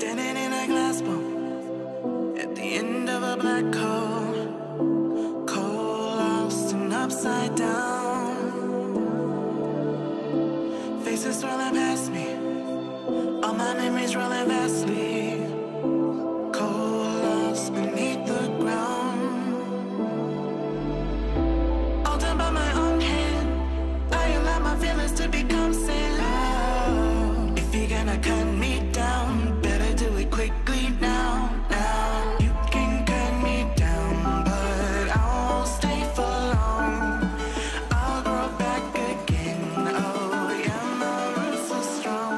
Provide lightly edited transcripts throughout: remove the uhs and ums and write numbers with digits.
Standing in a glass bowl at the end of a black hole, cold, lost and upside down. Faces swirling past me, all my memories rolling vastly, cold, lost beneath the ground. All done by my own hand, I allow my feelings to become sin. Oh, if you're gonna cut me down, better do it quickly now. Now you can cut me down, but I won't stay for long. I'll grow back again. Oh yeah, my roots are strong.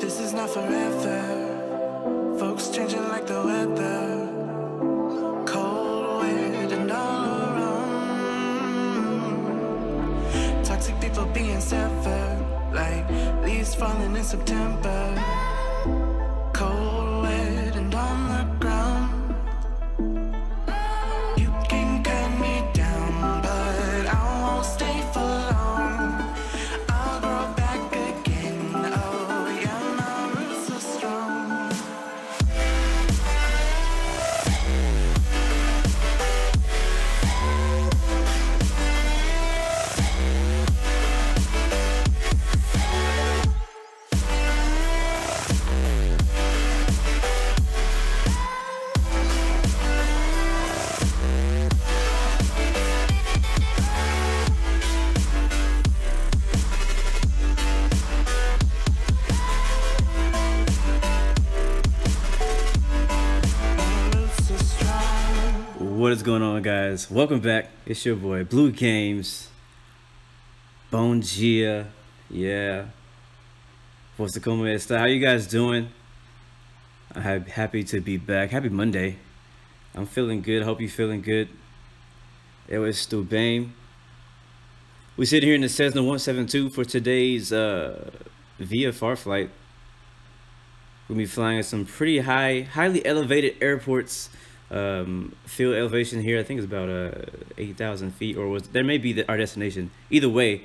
This is not forever. Folks changing like the weather. Cold, weird, and all around. Toxic people being severed, like leaves falling in September. Cold, weird, and on the ground. You can cut me down, but I won't stay for long. I'll grow back again. Oh yeah, my roots are strong. What is going on, guys? Welcome back. It's your boy Blue Games. Bon dia. Yeah. What's the como esta? How you guys doing? I'm happy to be back. Happy Monday. I'm feeling good. Hope you're feeling good. It was Stewart. We're sitting here in the Cessna 172 for today's VFR flight. We'll be flying at some pretty highly elevated airports. Field elevation here, I think, is about 8,000 feet, or there may be our destination. Either way,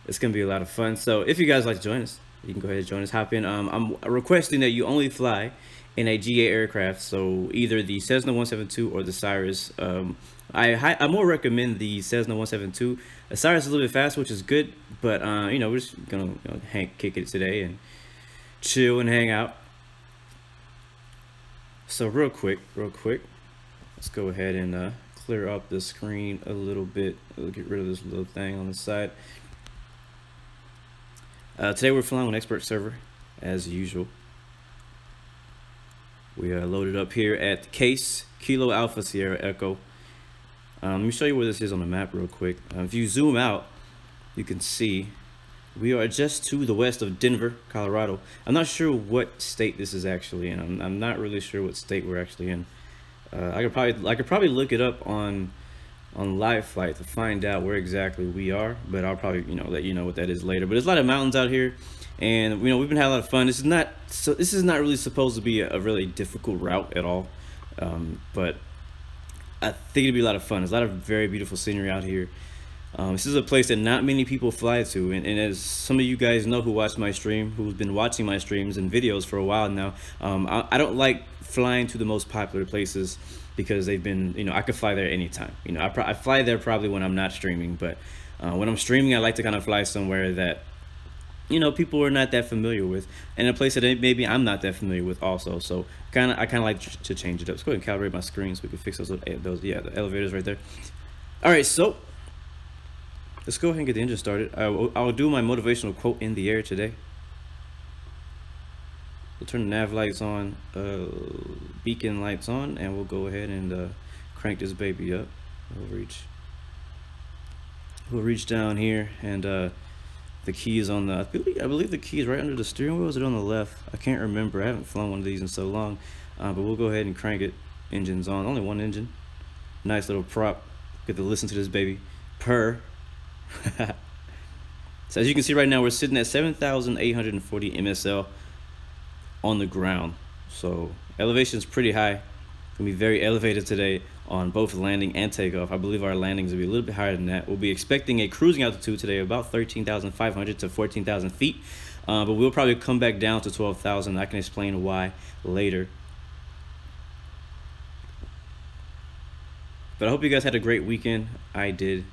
it's gonna be a lot of fun. So if you guys like to join us, you can go ahead and join us. Hop in. I'm requesting that you only fly in a GA aircraft, so either the Cessna 172 or the Cirrus. I more recommend the Cessna 172. The Cirrus is a little bit faster, which is good, but you know, we're just gonna kick it today and chill and hang out. So real quick, let's go ahead and clear up the screen a little bit. We'll get rid of this little thing on the side. Today we're flying on expert server as usual. We are loaded up here at KASE Kilo Alpha Sierra Echo. Let me show you where this is on the map real quick. If you zoom out, you can see we are just to the west of Denver, Colorado. I'm not sure what state this is actually in. I'm not really sure what state we're actually in. I could probably look it up on live flight to find out where exactly we are, but I'll probably let you know what that is later. But there's a lot of mountains out here, and we've been having a lot of fun. This is not really supposed to be a really difficult route at all, but I think it'd be a lot of fun. There's a lot of very beautiful scenery out here. This is a place that not many people fly to, and as some of you guys know who watch my stream, who's been watching my streams and videos for a while now, I don't like flying to the most popular places because they've been, I could fly there anytime. I fly there probably when I'm not streaming, but when I'm streaming, I like to kind of fly somewhere that you know, people are not that familiar with, and a place that maybe I'm not that familiar with also. So I kind of like to change it up. Let's go ahead and calibrate my screen so we can fix those yeah, the elevators right there. All right, so let's go ahead and get the engine started. I'll do my motivational quote in the air today. We'll turn the nav lights on, beacon lights on, and we'll go ahead and crank this baby up. We'll reach down here, and the key is on the, I believe the key is right under the steering wheel. Is it on the left? I can't remember. I haven't flown one of these in so long. But we'll go ahead and crank it. Engine's on. Only one engine. Nice little prop. Get to listen to this baby purr. So as you can see right now, we're sitting at 7,840 MSL on the ground. So elevation is pretty high. Gonna be very elevated today on both landing and takeoff. I believe our landings will be a little bit higher than that. We'll be expecting a cruising altitude today of about 13,500 to 14,000 feet. But we'll probably come back down to 12,000. I can explain why later. But I hope you guys had a great weekend. I did.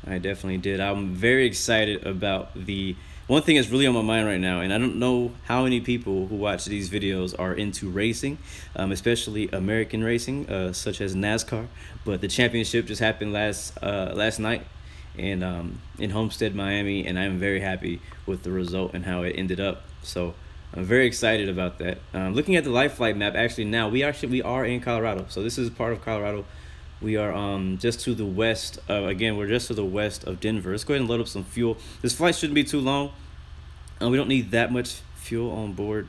I definitely did. I'm very excited about the one thing that's really on my mind right now, and I don't know how many people who watch these videos are into racing, especially American racing, such as NASCAR. But the championship just happened last night in Homestead, Miami, and I'm very happy with the result and how it ended up. So I'm very excited about that. Looking at the live flight map, actually now we are in Colorado. So this is part of Colorado. We are just to the west again, we're just to the west of Denver. Let's go ahead and load up some fuel. This flight shouldn't be too long. We don't need that much fuel on board.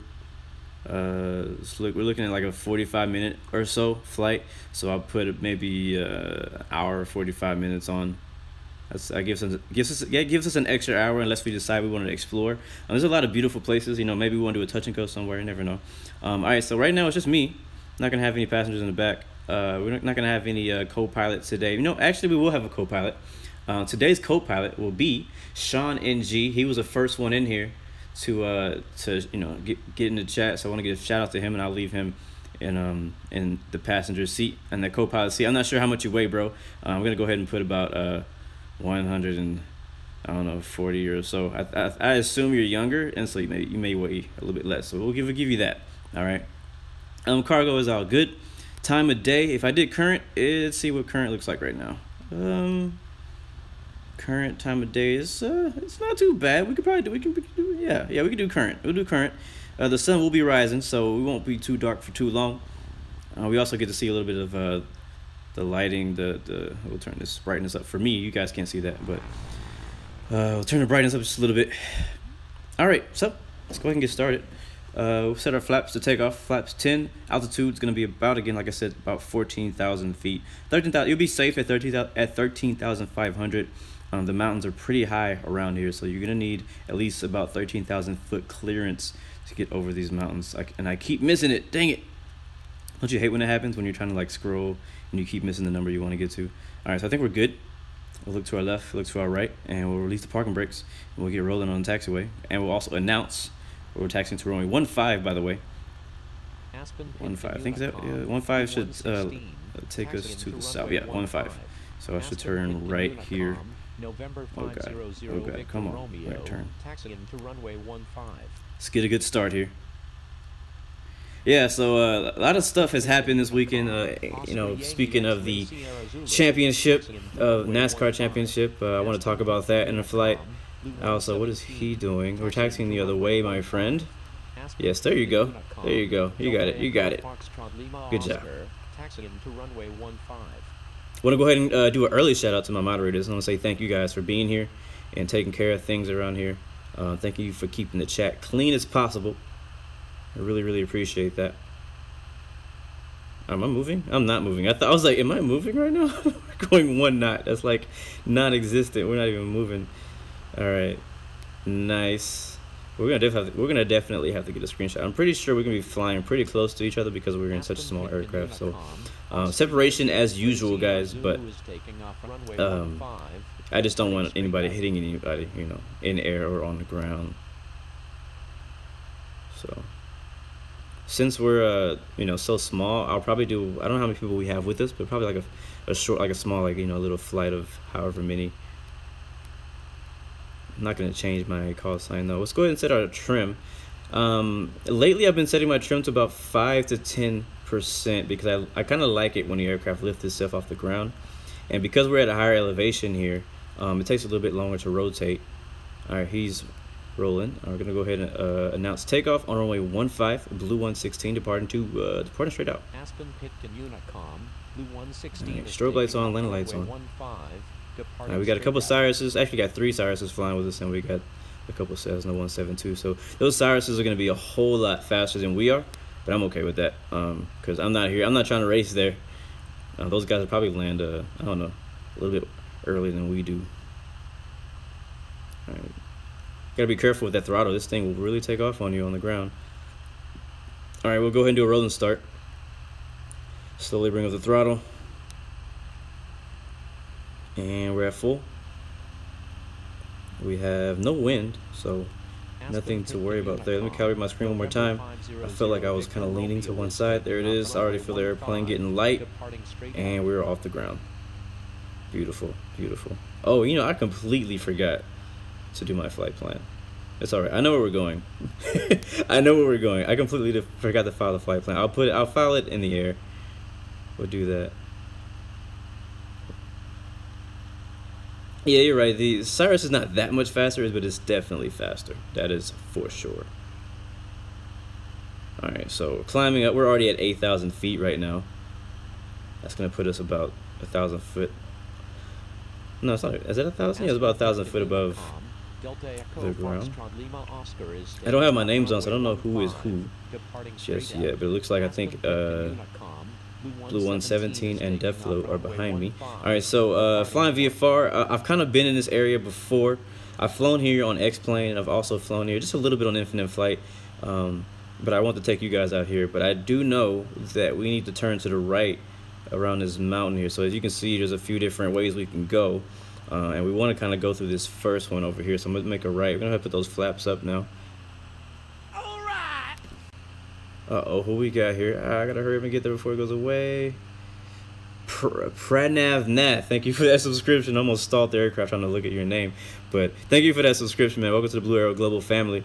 We're looking at like a 45-minute or so flight. So I'll put maybe hour 45 minutes on. That gives us an extra hour unless we decide we want to explore. There's a lot of beautiful places. You know, maybe we want to do a touch and go somewhere. You never know. All right, so right now it's just me. Not gonna have any passengers in the back. We're not gonna have any co-pilot today. You know, actually we will have a co-pilot. Today's co-pilot will be Sean NG. He was the first one in here to you know get in the chat. So I want to give a shout out to him, and I'll leave him in the passenger seat and the co-pilot seat. I'm not sure how much you weigh, bro. I'm gonna go ahead and put about 100 and I don't know 40 or so. I assume you're younger, and so you may weigh a little bit less. So we'll give you that. All right. Cargo is all good. Time of day. If I did current, let's see what current looks like right now. Current time of day is it's not too bad. We could probably do we can do current. We'll do current. The sun will be rising, so we won't be too dark for too long. We also get to see a little bit of the lighting. We'll turn this brightness up for me. You guys can't see that, but we'll turn the brightness up just a little bit. All right, so let's go ahead and get started. We'll set our flaps to take off. Flaps 10. Altitude is going to be about, again, like I said, about 14,000 feet. 13,000. You'll be safe at 13,500. The mountains are pretty high around here, so you're going to need at least about 13,000 foot clearance to get over these mountains. And I keep missing it. Dang it. Don't you hate when it happens, when you're trying to like scroll and you keep missing the number you want to get to? All right, so I think we're good. We'll look to our left, look to our right, and we'll release the parking brakes. And we'll get rolling on the taxiway. And we'll also announce we're taxiing to runway 15, by the way. 15. I think that 15 should take us to the south. Yeah, 15. So I should turn right here. Okay, come on, right turn. Let's get a good start here. Yeah, so a lot of stuff has happened this weekend. You know, speaking of the championship, NASCAR championship, I want to talk about that in the flight. Also, what is he doing? We're taxiing the other way, my friend. Yes, there you go. There you go. You got it. You got it. Good job. I want to go ahead and do an early shout out to my moderators. I want to say thank you guys for being here and taking care of things around here. Thank you for keeping the chat clean as possible. I really, really appreciate that. Am I moving? I'm not moving. I was like, am I moving right now? We're going 1 knot. That's like non-existent. We're not even moving. All right, nice. We're gonna definitely have to get a screenshot. I'm pretty sure we're gonna be flying pretty close to each other because we're in such a small aircraft. So separation as usual, guys. But I just don't want anybody hitting anybody, you know, in air or on the ground. So since we're you know, so small, I'll probably do, I don't know how many people we have with us, but probably like a short, like a small, like, you know, little flight of however many. I'm not going to change my call sign though. Let's go ahead and set our trim. Lately I've been setting my trim to about 5 to 10% because I kind of like it when the aircraft lifts itself off the ground. And because we're at a higher elevation here, it takes a little bit longer to rotate. Alright, he's rolling. We're going to go ahead and announce takeoff on runway 15, BLU116, departing straight out. Aspen Pitkin Unicom, BLU116. Right, strobe lights on, landing lights on. Alright, we got a couple Cyruses. Actually got 3 Cyruses flying with us, and we got a couple Cessna 172. So those Cyruses are going to be a whole lot faster than we are, but I'm okay with that because I'm not here. I'm not trying to race there. Those guys will probably land, I don't know, a little bit earlier than we do. All right. Gotta be careful with that throttle. This thing will really take off on you on the ground. All right, we'll go ahead and do a rolling start. Slowly bring up the throttle. And we're at full. We have no wind, so nothing to worry about there. Let me calibrate my screen one more time. I felt like I was kind of leaning to one side. There it is. I already feel the airplane getting light, and we're off the ground. Beautiful, beautiful. Oh, you know, I completely forgot to do my flight plan. It's all right. I know where we're going. I know where we're going. I completely forgot to file the flight plan. I'll file it in the air. We'll do that. Yeah, you're right. The Cyrus is not that much faster, but it's definitely faster. That is for sure. All right, so climbing up. We're already at 8,000 feet right now. That's gonna put us about 1,000 foot. No, it's not. Is it 1,000? Yeah, it's about 1,000 foot above the ground. I don't have my names on, so I don't know who is who just yet. But it looks like I think BLU117 and Deflo are behind me. Alright, so flying VFR, I've kind of been in this area before. I've flown here on X-Plane, and I've also flown here just a little bit on Infinite Flight, but I want to take you guys out here. But I do know that we need to turn to the right around this mountain here. So as you can see, there's a few different ways we can go, and we want to kind of go through this first one over here. So I'm going to make a right. We're going to have to put those flaps up now. Uh-oh, who we got here? I gotta hurry up and get there before it goes away. Pranav Nath, thank you for that subscription. I almost stalled the aircraft trying to look at your name. But thank you for that subscription, man. Welcome to the Blue Arrow Global family.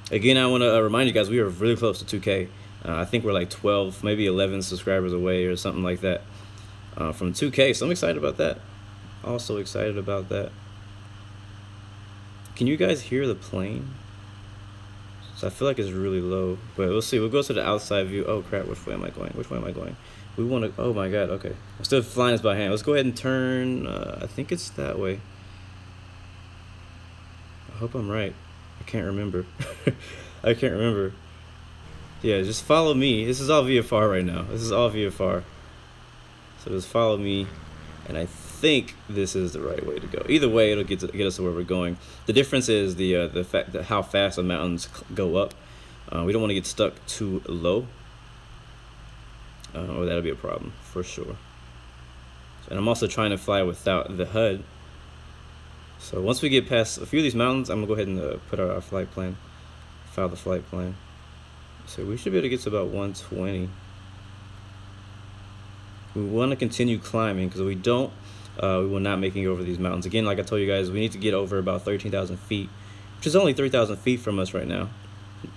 Again, I want to remind you guys, we are really close to 2K. I think we're like 12, maybe 11 subscribers away or something like that from 2K. So I'm excited about that. Also excited about that. Can you guys hear the plane? So I feel like it's really low, but we'll see. We'll go to the outside view. Oh crap, which way am I going? Which way am I going? We want to, oh my god, okay. I'm still flying this by hand. Let's go ahead and turn, I think it's that way. I hope I'm right. I can't remember. I can't remember. Yeah, just follow me. This is all VFR right now. This is all VFR. So just follow me, and I think this is the right way to go. Either way, it'll get us to where we're going. The difference is the fact that how fast the mountains go up. We don't want to get stuck too low, or that'll be a problem for sure. And I'm also trying to fly without the HUD. So once we get past a few of these mountains, I'm gonna go ahead and put our flight plan, file the flight plan. So we should be able to get to about 120. We want to continue climbing because we don't. We will not make it over these mountains. Again, like I told you guys, we need to get over about 13,000 feet, which is only 3,000 feet from us right now.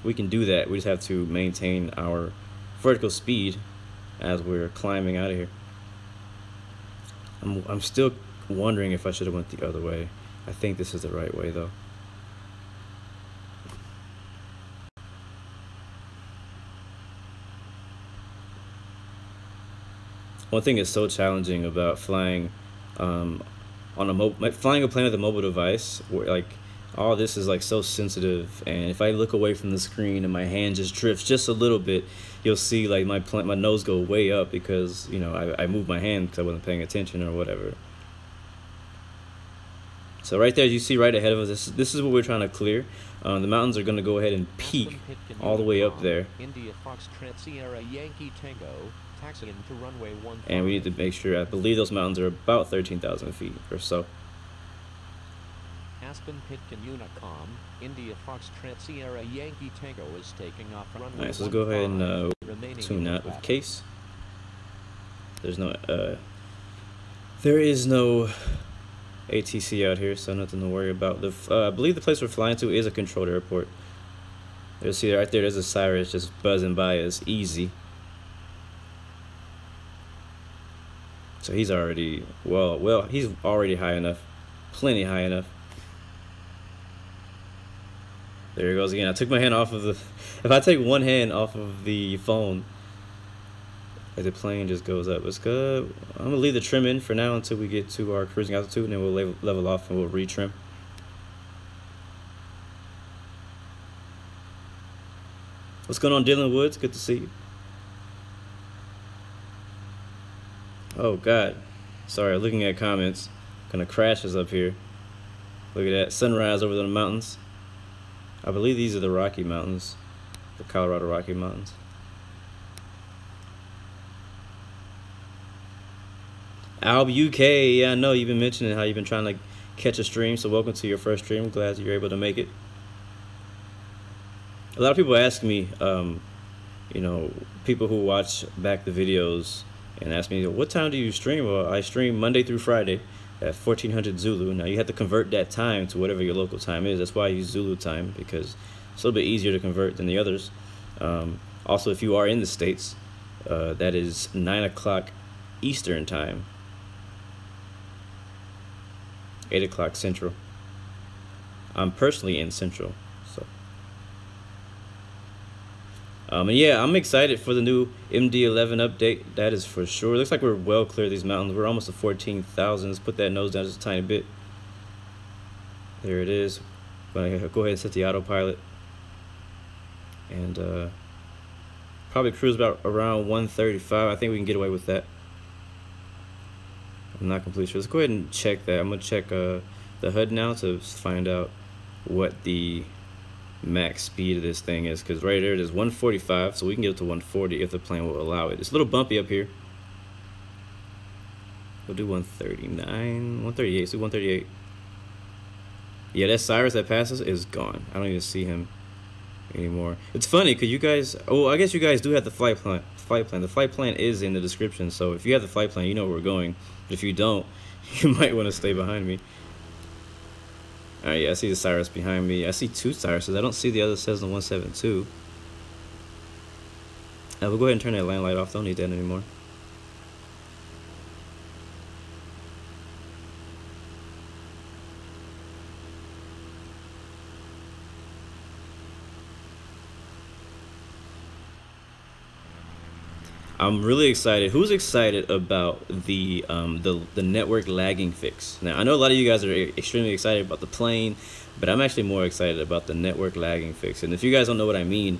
We can do that. We just have to maintain our vertical speed as we're climbing out of here. I'm still wondering if I should have went the other way. I think this is the right way though. One thing is so challenging about flying flying a plane with a mobile device, where like all this is like so sensitive, and if I look away from the screen and my hand just drifts just a little bit, you'll see like my nose go way up because, you know, I moved my hand because I wasn't paying attention or whatever. So right there, you see right ahead of us, this is what we're trying to clear. The mountains are going to go ahead and peak all the way up there. India Foxtrot Sierra Yankee Tango, taxiing to runway 15. And we need to make sure, I believe those mountains are about 13,000 feet or so. Aspen Pitkin Unicom, India Foxtrot Sierra Yankee Tango is taking off runway 15. Alright, so let's go ahead and tune that with KASE. There's no, there is no ATC out here, so nothing to worry about. I believe the place we're flying to is a controlled airport. You'll see right there, there's a Cyrus just buzzing by us, easy. So he's already, well, he's already high enough, plenty high enough. There he goes again. I took my hand off of the, if I take one hand off of the phone, as the plane just goes up. It's good. I'm gonna leave the trim in for now until we get to our cruising altitude, and then we'll level off and we'll retrim. What's going on, Dylan Woods? Good to see you. Oh God, sorry. Looking at comments, kind of crashes up here. Look at that sunrise over the mountains. I believe these are the Rocky Mountains, the Colorado Rocky Mountains. Alb UK, yeah, I know you've been mentioning how you've been trying to catch a stream, so welcome to your first stream. I'm glad you're able to make it. A lot of people ask me, you know, people who watch back the videos and ask me, what time do you stream? Well, I stream Monday through Friday at 1400 Zulu. Now, you have to convert that time to whatever your local time is. That's why I use Zulu time, because it's a little bit easier to convert than the others. Also, if you are in the States, that is 9 o'clock Eastern time. 8 o'clock Central. I'm personally in Central, so. And yeah, I'm excited for the new MD-11 update. That is for sure. Looks like we're well clear of these mountains. We're almost at 14,000. Let's put that nose down just a tiny bit. There it is. I'm gonna go ahead and set the autopilot, and probably cruise about around 135. I think we can get away with that. I'm not completely sure. Let's go ahead and check that. I'm gonna check the HUD now to find out what the max speed of this thing is, because right there it is 145, so we can get up to 140 if the plane will allow it. It's a little bumpy up here. We'll do 139, 138, so 138. Yeah, that Cyrus that passes is gone. I don't even see him anymore. It's funny because you guys, oh, I guess you guys do have the flight plan. The flight plan is in the description, so if you have the flight plan, you know where we're going. But if you don't, you might want to stay behind me. Alright, yeah, I see the Cyrus behind me. I see two Cyruses. I don't see the other Cessna 172. We'll go ahead and turn that land light off. Don't need that anymore. I'm really excited. Who's excited about the network lagging fix? Now, I know a lot of you guys are extremely excited about the plane, but I'm actually more excited about the network lagging fix. And if you guys don't know what I mean,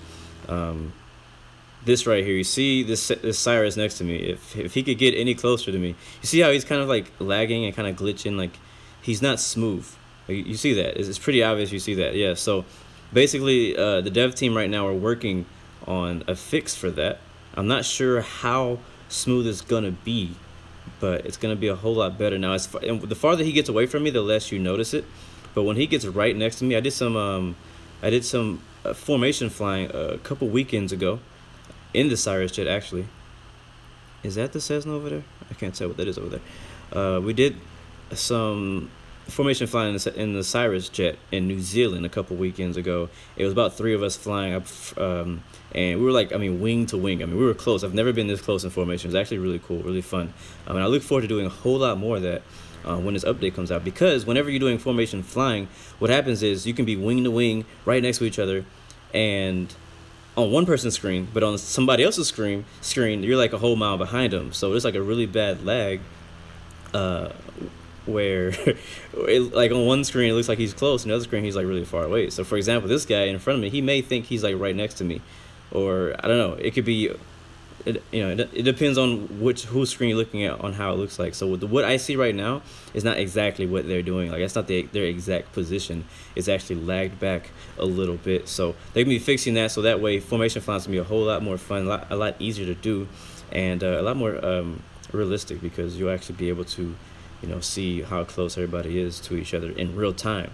this right here, you see this Cyrus next to me. If he could get any closer to me, you see how he's kind of like lagging and kind of glitching, like he's not smooth. Like, you see that? It's pretty obvious. You see that? Yeah. So basically, the dev team right now are working on a fix for that. I'm not sure how smooth it's gonna be, but it's gonna be a whole lot better now. And the farther he gets away from me, the less you notice it. But when he gets right next to me, I did some formation flying a couple weekends ago in the Cyrus jet. Actually, is that the Cessna over there? I can't tell what that is over there. We did some formation flying in the Cyrus jet in New Zealand a couple weekends ago. It was about 3 of us flying up, and we were like, I mean, wing to wing. I mean, we were close. I've never been this close in formation. It was actually really cool, really fun. And I look forward to doing a whole lot more of that when this update comes out, because whenever you're doing formation flying, what happens is you can be wing to wing right next to each other, and on one person's screen, but on somebody else's screen, you're like a whole mile behind them. So there's like a really bad lag where like on one screen it looks like he's close, and the other screen he's like really far away. So for example, this guy in front of me, he may think he's like right next to me, or I don't know, it could be, it depends on whose screen you're looking at on how it looks like. So what I see right now is not exactly what they're doing. Like, that's not their exact position. It's actually lagged back a little bit. So they're gonna be fixing that, so that way formation flying is gonna be a whole lot more fun, a lot easier to do, and a lot more realistic, because you'll actually be able to see how close everybody is to each other in real time.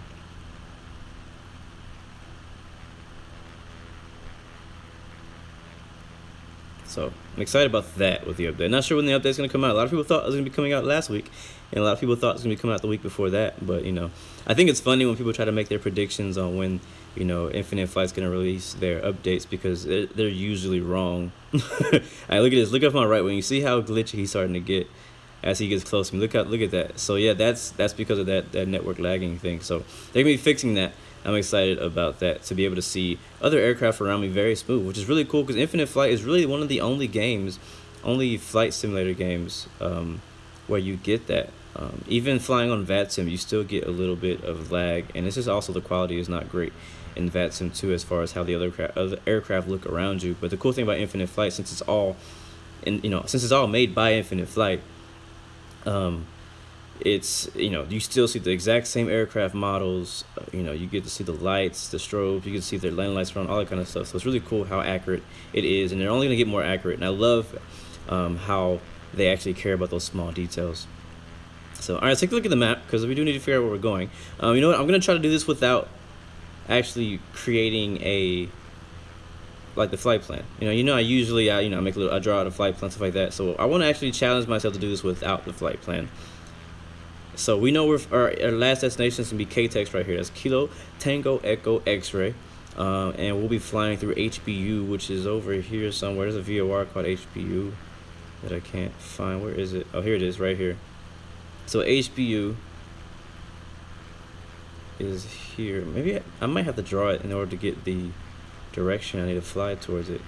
So I'm excited about that with the update. Not sure when the update's gonna come out. A lot of people thought it was gonna be coming out last week, and a lot of people thought it was gonna be coming out the week before that. But you know, I think it's funny when people try to make their predictions on when, you know, Infinite Flight's gonna release their updates, because they're usually wrong. Alright, look at this. Look up my right wing. You see how glitchy he's starting to get as he gets close to me. Look at that. So yeah, that's because of that network lagging thing. So they're gonna be fixing that. I'm excited about that, to be able to see other aircraft around me very smooth, which is really cool, because Infinite Flight is really one of the only flight simulator games where you get that. Even flying on VATSIM, you still get a little bit of lag, and it's just also the quality is not great in VATSIM too, as far as how the other aircraft look around you. But the cool thing about Infinite Flight, since it's all made by Infinite Flight, it's, you know, you still see the exact same aircraft models. You know, you get to see the lights, the strobes, you get to see their landing lights around, all that kind of stuff. So it's really cool how accurate it is, and they're only gonna get more accurate. And I love how they actually care about those small details. So all right, let's take a look at the map, because we do need to figure out where we're going. You know what, I'm gonna try to do this without actually creating the flight plan. I usually I draw out a flight plan, stuff like that. So I want to actually challenge myself to do this without the flight plan. So we know our last destination is going to be KTEX right here. That's Kilo Tango Echo X-Ray. And we'll be flying through HBU, which is over here somewhere. There's a VOR called HBU that I can't find. Where is it? Oh, here it is, right here. So HBU is here. Maybe I might have to draw it in order to get the direction I need to fly towards it.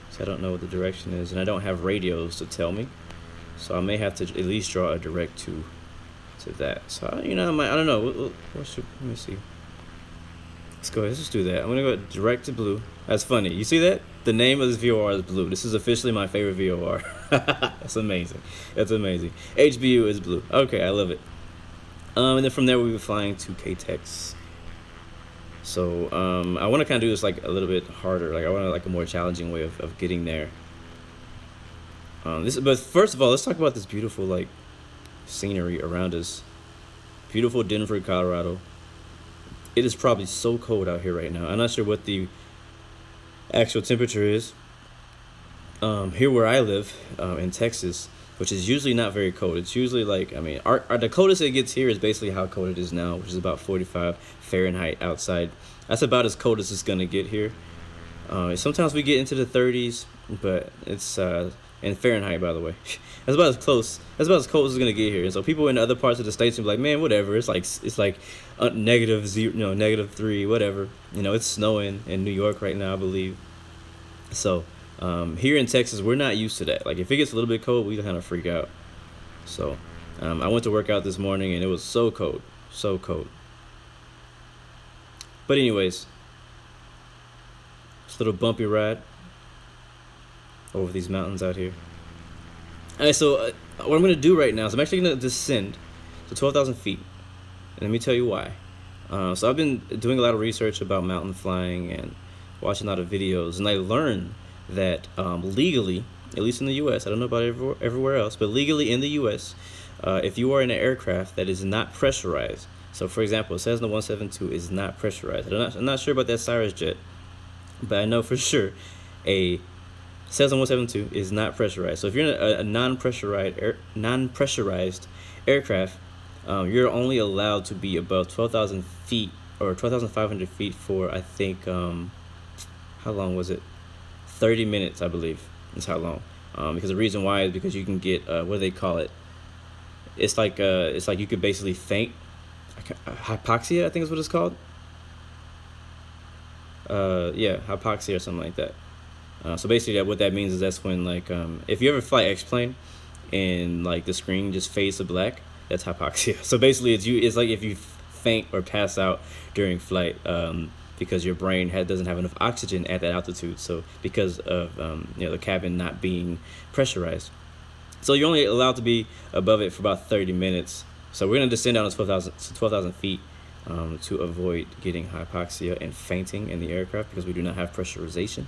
So I don't know what the direction is, and I don't have radios to tell me. So I may have to at least draw a direct to that. So I don't know. Let me see. Let's go ahead. Let's just do that. I'm gonna go direct to blue. That's funny. You see that? The name of this VOR is blue. This is officially my favorite VOR. That's amazing. That's amazing. HBU is blue. Okay, I love it. And then from there we'll be flying to KTEX. So I want to kind of do this like a little bit harder. Like I want like a more challenging way of getting there. But first of all, let's talk about this beautiful like scenery around us. Beautiful Denver, Colorado. It is probably so cold out here right now. I'm not sure what the actual temperature is. Here where I live in Texas, which is usually not very cold. It's usually like, the coldest it gets here is basically how cold it is now, which is about 45 Fahrenheit outside. That's about as cold as it's gonna get here. Sometimes we get into the 30s, but it's in Fahrenheit, by the way. That's about as close. That's about as cold as it's gonna get here. And so people in other parts of the states will be like, man, whatever. It's like -0, -3, whatever. It's snowing in New York right now, I believe. So here in Texas, we're not used to that. Like if it gets a little bit cold, we kind of freak out. So I went to work out this morning, and it was so cold, so cold. But anyways, it's a little bumpy ride over these mountains out here. Alright, so what I'm going to do right now is I'm actually going to descend to 12,000 feet. And let me tell you why. So I've been doing a lot of research about mountain flying and watching a lot of videos, and I learned that legally, at least in the U.S., I don't know about everywhere else, but legally in the U.S., if you are in an aircraft that is not pressurized, so for example, a Cessna 172 is not pressurized. I'm not sure about that Cyrus jet, but I know for sure a Cessna 172 is not pressurized. So if you're in a non-pressurized aircraft, you're only allowed to be above 12,000 feet or 12,500 feet for, I think, how long was it? 30 minutes, I believe. That's how long. Because the reason why is because you can get what do they call it? It's like you could basically faint. Hypoxia, I think is what it's called. Yeah, hypoxia or something like that. So basically, what that means is that's when like if you ever fly X-plane and like the screen just fades to black, that's hypoxia. So basically, it's like if you faint or pass out during flight. Because your brain doesn't have enough oxygen at that altitude, so because of the cabin not being pressurized, so you're only allowed to be above it for about 30 minutes. So we're gonna descend down to 12,000 feet to avoid getting hypoxia and fainting in the aircraft because we do not have pressurization.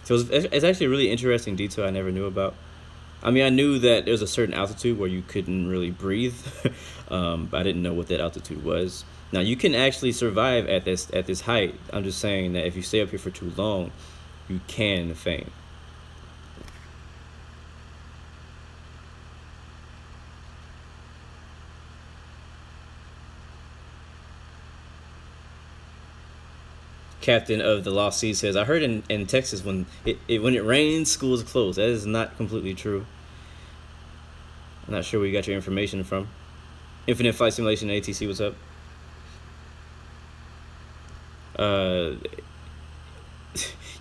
So it's actually a really interesting detail I never knew about. I knew that there's a certain altitude where you couldn't really breathe, but I didn't know what that altitude was. Now you can actually survive at this height. I'm just saying that if you stay up here for too long, you can feign. Captain of the Lost Sea says, I heard in Texas when it rains, schools close. That is not completely true. I'm not sure where you got your information from. Infinite Flight Simulation ATC, what's up?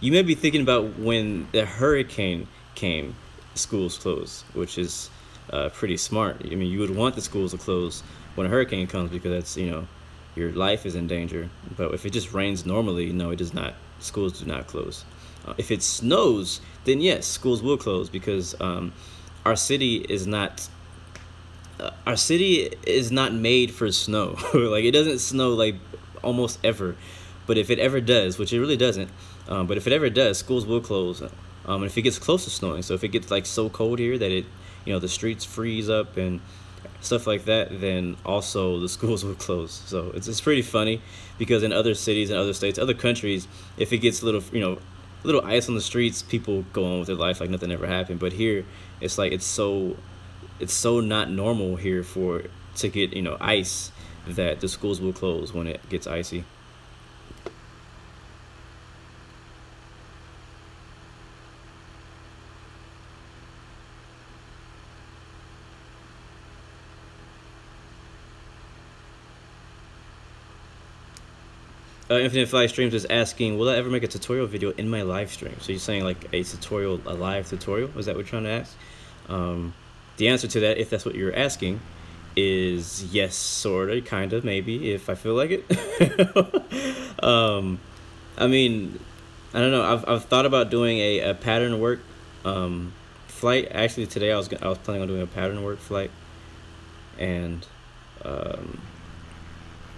You may be thinking about when the hurricane came, schools closed, which is pretty smart. I mean, you would want the schools to close when a hurricane comes because that's, you know, your life is in danger. But if it just rains normally, no, it does not. Schools do not close. If it snows, then yes, schools will close because our city is not made for snow. Like, it doesn't snow like almost ever. But if it ever does, which it really doesn't, but if it ever does, schools will close. And if it gets close to snowing, so if it gets like so cold here that it, you know, the streets freeze up and stuff like that, then also the schools will close. So it's pretty funny because in other cities and other states, other countries, if it gets little, you know, little ice on the streets, people go on with their life like nothing ever happened. But here, it's like it's so not normal here to get, you know, ice that the schools will close when it gets icy. Infinite Flight Streams is asking, will I ever make a tutorial video in my live stream? So you're saying like a live tutorial? Is that what you're trying to ask? The answer to that, if that's what you're asking, is yes, sorta, kinda, maybe, if I feel like it. I mean, I don't know. I've thought about doing a pattern work flight. Actually, today I was planning on doing a pattern work flight, and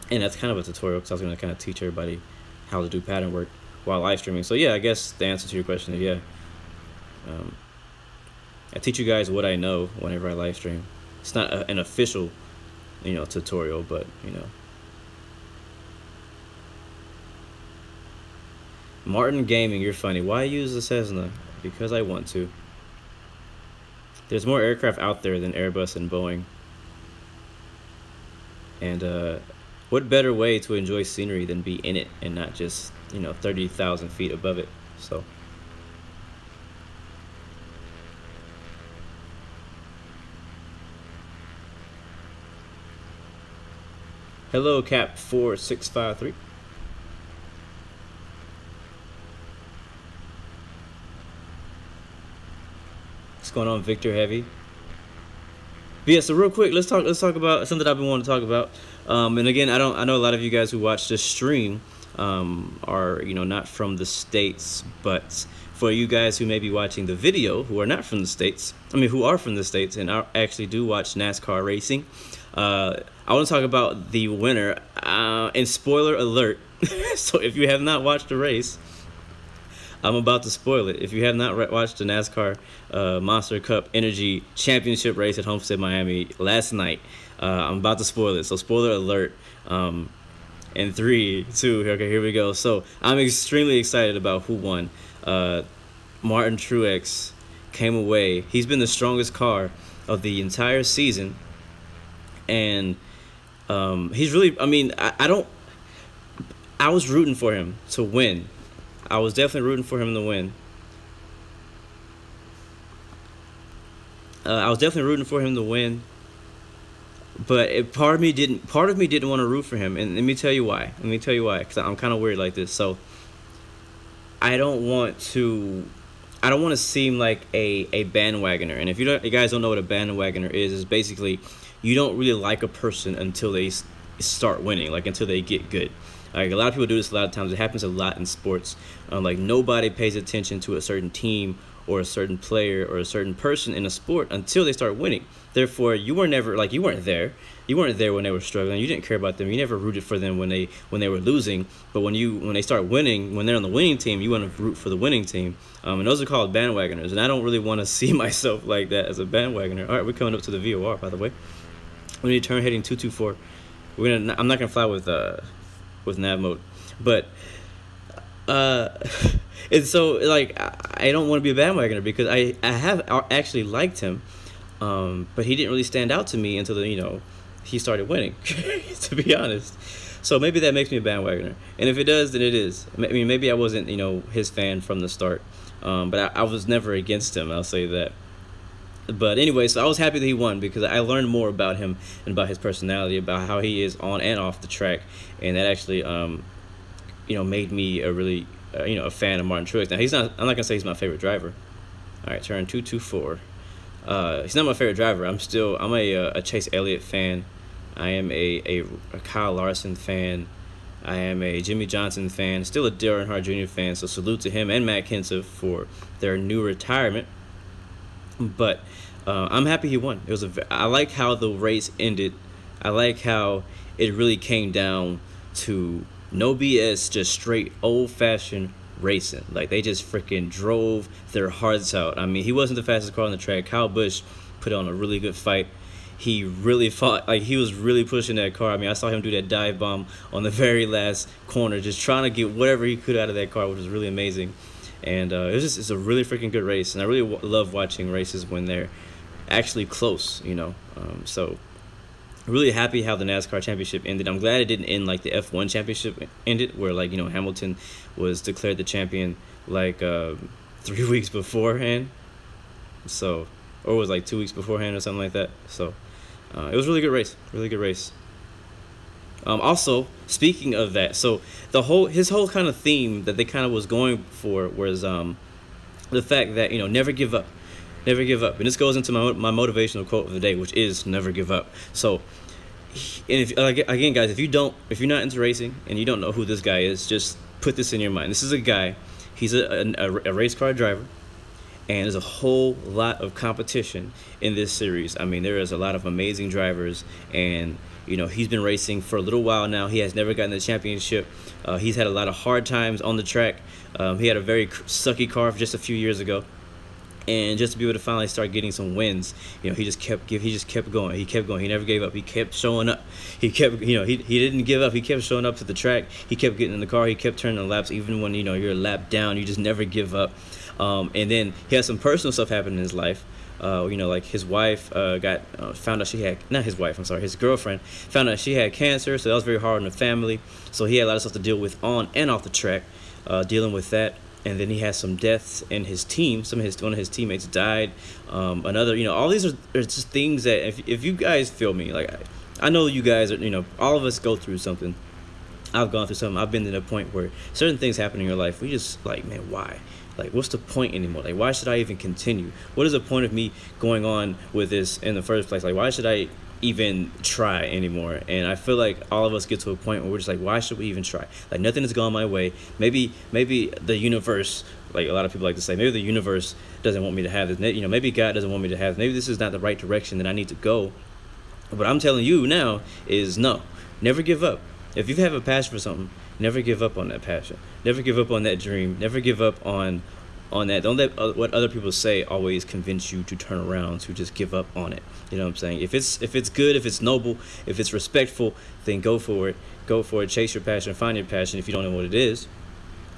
that's kind of a tutorial because I was going to kind of teach everybody how to do pattern work while live streaming. So yeah, I guess the answer to your question is yeah. I teach you guys what I know whenever I live stream. It's not an official, you know, tutorial, but you know. Martin Gaming, you're funny. Why use the Cessna? Because I want to. There's more aircraft out there than Airbus and Boeing. And what better way to enjoy scenery than be in it and not just, you know, 30,000 feet above it? So. Hello, Cap 4653. What's going on, Victor Heavy? But yeah, so real quick, let's talk about something I've been wanting to talk about. And again, I know a lot of you guys who watch this stream are, you know, not from the States, but for you guys who may be watching the video who are not from the States, I mean, who are from the States and actually do watch NASCAR racing, I want to talk about the winner. And spoiler alert, so if you have not watched the race, I'm about to spoil it. If you have not watched the NASCAR Monster Cup Energy Championship race at Homestead, Miami last night, I'm about to spoil it. So spoiler alert. In 3, 2, okay, here we go. So I'm extremely excited about who won. Martin Truex came away. He's been the strongest car of the entire season. And he's really, I mean, I was rooting for him to win. I was definitely rooting for him to win. But part of me didn't want to root for him, and let me tell you why. Because I'm kind of weird like this. So I don't want to seem like a bandwagoner. And if you guys don't know what a bandwagoner is basically you don't really like a person until they start winning, like until they get good. Like, a lot of people do this a lot of times. It happens a lot in sports. Like, nobody pays attention to a certain team or a certain player or a certain person in a sport until they start winning. Therefore, you were never, like, you weren't there. You weren't there when they were struggling. You didn't care about them. You never rooted for them when they were losing. But when they start winning, when they're on the winning team, you want to root for the winning team. And those are called bandwagoners. And I don't really want to see myself like that as a bandwagoner. All right, we're coming up to the VOR, by the way. We need to turn heading 224. I'm not gonna fly with nav mode, but And so, like, I don't want to be a bandwagoner because I have actually liked him, but he didn't really stand out to me until he started winning, to be honest. So maybe that makes me a bandwagoner, and if it does, then it is. I mean, maybe I wasn't his fan from the start, but I was never against him. I'll say that. But anyway, so I was happy that he won because I learned more about him and about his personality, about how he is on and off the track, and that actually made me a really a fan of Martin Truex. Now I'm not gonna say he's my favorite driver. All right, turn 224. He's not my favorite driver. I'm a Chase Elliott fan. I am a Kyle Larson fan. I am a Jimmy Johnson fan. Still a Dale Earnhardt Jr. fan. So salute to him and Matt Kenseth for their new retirement. But I'm happy he won. I like how the race ended. I like how it really came down to no BS, just straight old-fashioned racing. Like, they just freaking drove their hearts out. I mean, he wasn't the fastest car on the track. Kyle Busch put on a really good fight. He really fought. Like, he was really pushing that car. I mean, I saw him do that dive bomb on the very last corner, just trying to get whatever he could out of that car, which was really amazing. And it's a really freaking good race. And I really love watching races when they're actually close, So really happy how the NASCAR championship ended. I'm glad it didn't end like the F1 championship ended, where Hamilton was declared the champion 3 weeks beforehand. So, or it was like 2 weeks beforehand or something like that. So it was a really good race, really good race. Also, speaking of that, so his whole kind of theme that they kind of was going for was the fact that never give up. Never give up. And this goes into my motivational quote of the day, which is never give up. So, and again, guys, if you're not into racing and you don't know who this guy is, just put this in your mind. This is a guy, he's a race car driver, and there's a whole lot of competition in this series. I mean, there is a lot of amazing drivers, and he's been racing for a little while now. He has never gotten the championship. He's had a lot of hard times on the track. He had a very sucky car just a few years ago. And just to be able to finally start getting some wins, he just kept going. He kept going. He never gave up. He kept showing up. He kept, he didn't give up. He kept showing up to the track. He kept getting in the car. He kept turning the laps, even when you're a lap down. You just never give up. And then he had some personal stuff happen in his life. Like his wife found out she had, not his wife, I'm sorry, his girlfriend found out she had cancer. So that was very hard on the family. So he had a lot of stuff to deal with on and off the track, dealing with that. And then he has some deaths in his team. One of his teammates died. Another, all these are just things that if you guys feel me, like I know you guys are, all of us go through something. I've gone through something. I've been to the point where certain things happen in your life. We just like, man, why? Like, what's the point anymore? Like, why should I even continue? What is the point of me going on with this in the first place? Like, why should I even try anymore? And I feel like all of us get to a point where we're just like, why should we even try? Like, nothing has gone my way. Maybe the universe, like a lot of people like to say, maybe the universe doesn't want me to have this. Maybe God doesn't want me to have this. Maybe this is not the right direction that I need to go. But I'm telling you now is no, never give up. If you have a passion for something, never give up on that passion. Never give up on that dream. Never give up on that. Don't let what other people say always convince you to turn around, to just give up on it. You know what I'm saying? If it's good, if it's noble, if it's respectful, then go for it. Go for it. Chase your passion. Find your passion if you don't know what it is.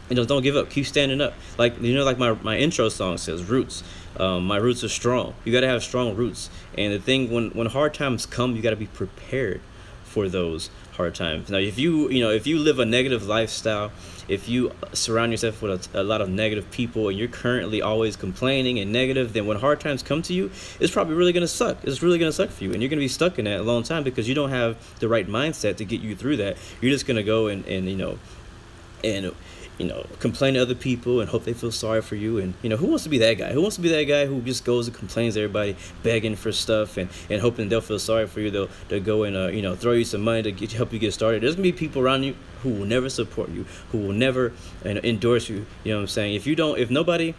And don't give up. Keep standing up. Like my intro song says, roots. My roots are strong. You got to have strong roots. And the thing, when hard times come, you got to be prepared for those hard times. Now, if you live a negative lifestyle, if you surround yourself with a lot of negative people and you're currently always complaining and negative, then when hard times come to you, it's probably really going to suck. It's really going to suck for you, and you're going to be stuck in that a long time because you don't have the right mindset to get you through that. You're just going to go and complain to other people and hope they feel sorry for you. And who wants to be that guy? Who wants to be that guy who just goes and complains to everybody, begging for stuff and hoping they'll feel sorry for you? They'll go and throw you some money to help you get started. There's gonna be people around you who will never support you, who will never endorse you. You know what I'm saying? If nobody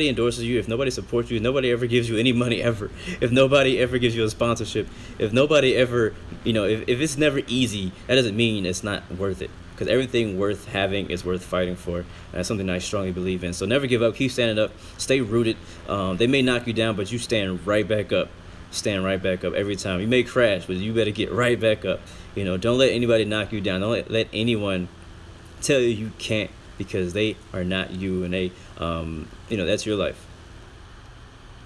endorses you, if nobody supports you, if nobody ever gives you any money ever, if nobody ever gives you a sponsorship, if nobody ever, if it's never easy, that doesn't mean it's not worth it. Because everything worth having is worth fighting for. And that's something I strongly believe in. So never give up. Keep standing up. Stay rooted. They may knock you down, but you stand right back up. Stand right back up every time. You may crash, but you better get right back up. Don't let anybody knock you down. Don't let anyone tell you you can't, because they are not you, and they you know, that's your life.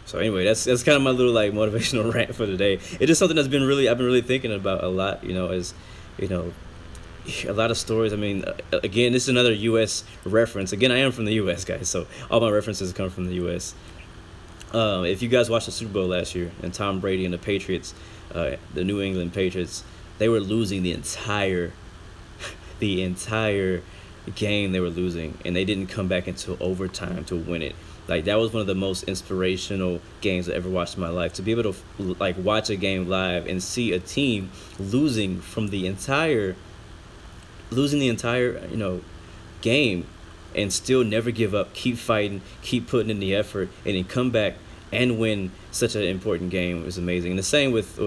So anyway, that's kind of my little like motivational rant for today. It's just something that's been really, I've been really thinking about a lot, you know, as you know, a lot of stories. I mean, again, this is another U.S. reference. Again, I am from the U.S., guys, so all my references come from the U.S. If you guys watched the Super Bowl last year, and Tom Brady and the Patriots, the New England Patriots, they were losing the entire game. They were losing, and they didn't come back until overtime to win it. Like, that was one of the most inspirational games I ever watched in my life. To be able to like watch a game live and see a team losing the entire you know, game, and still never give up, keep fighting, keep putting in the effort, and then come back and win such an important game is amazing. And the same with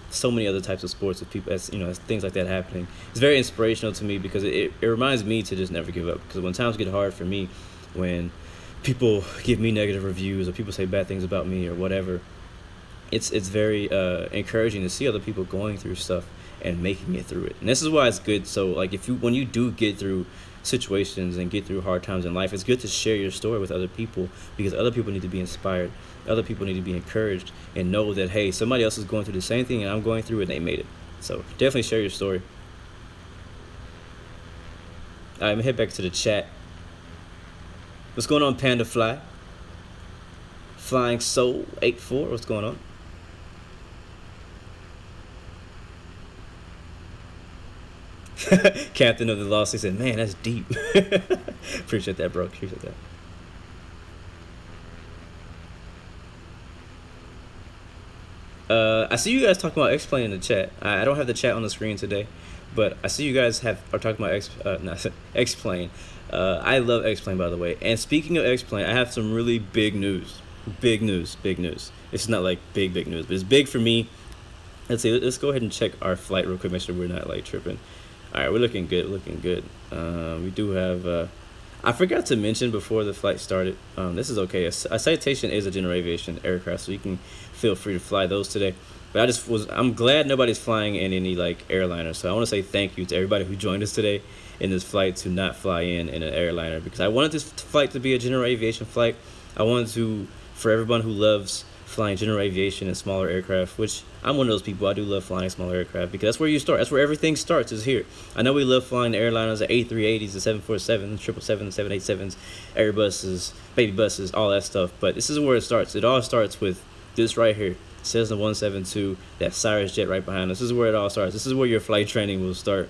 so many other types of sports, with people, as you know, as things like that happening. It's very inspirational to me, because it reminds me to just never give up. Because when times get hard for me, when people give me negative reviews or people say bad things about me or whatever, it's very encouraging to see other people going through stuff and making it through it. And this is why it's good. So like, when you do get through situations and get through hard times in life, it's good to share your story with other people, because other people need to be inspired, other people need to be encouraged, and know that, hey, somebody else is going through the same thing and I'm going through it, and they made it. So definitely share your story. All right, I'm gonna head back to the chat. What's going on, Panda Fly? Flying Soul 84, what's going on? Captain of the Lost, he said, man, that's deep. Appreciate that, bro. Appreciate that. I see you guys talking about X-Plane in the chat. I don't have the chat on the screen today, but I see you guys are talking about X-Plane. I love X-Plane, by the way. And speaking of X-Plane, I have some really big news. Big news. It's not like big news, but it's big for me. Let's see. Let's go ahead and check our flight real quick. Make sure we're not like tripping. All right, we're looking good. We do have. I forgot to mention before the flight started. This is okay. A Citation is a general aviation aircraft, so you can feel free to fly those today. But I'm glad nobody's flying in any like airliner. So I want to say thank you to everybody who joined us today in this flight to not fly in an airliner, because I wanted this flight to be a general aviation flight. I wanted to, for everyone who loves flying general aviation and smaller aircraft, which I'm one of those people. I do love flying smaller aircraft, because that's where you start. That's where everything starts, is here. I know we love flying the airliners, the A380s, the 747s, 777s, 787s, Airbuses, baby buses, all that stuff. But this is where it starts. It all starts with this right here. Cessna 172, that Cyrus jet right behind us. This is where it all starts. This is where your flight training will start.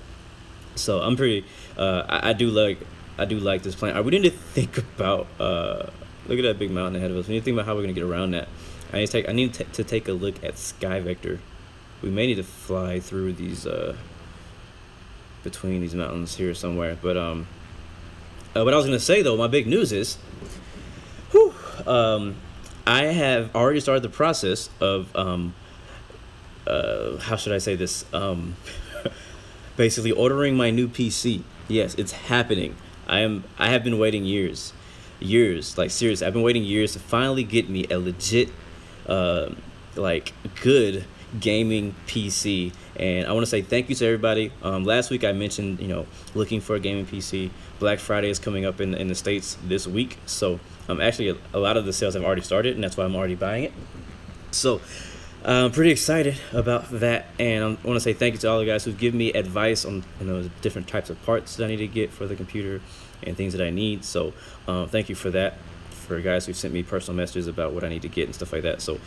So I'm pretty. I do like this plane. We need to think about. Look at that big mountain ahead of us. We need to think about how we're gonna get around that. I need to take a look at Sky Vector. We may need to fly through these between these mountains here somewhere. But what I was gonna say though, my big news is, I have already started the process of how should I say this? Basically ordering my new PC. Yes, it's happening. I have been waiting years, like seriously, I've been waiting years to finally get me a legit like good gaming PC. And I want to say thank you to everybody. Last week I mentioned, you know, looking for a gaming PC. Black Friday is coming up in the States this week, so actually a lot of the sales have already started, and that's why I'm already buying it. So I'm pretty excited about that, and I want to say thank you to all the guys who've given me advice on, you know, the different types of parts that I need to get for the computer and things that I need. So thank you for that, for guys who've sent me personal messages about what I need to get and stuff like that. So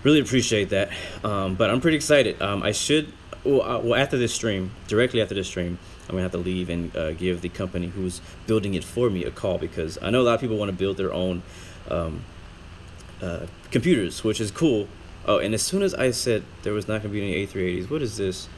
really appreciate that. But I'm pretty excited. I should, well, after this stream, directly after this stream, I'm gonna have to leave and give the company who's building it for me a call, because I know a lot of people want to build their own computers, which is cool. Oh, and as soon as I said there was not gonna be any A380s, what is this?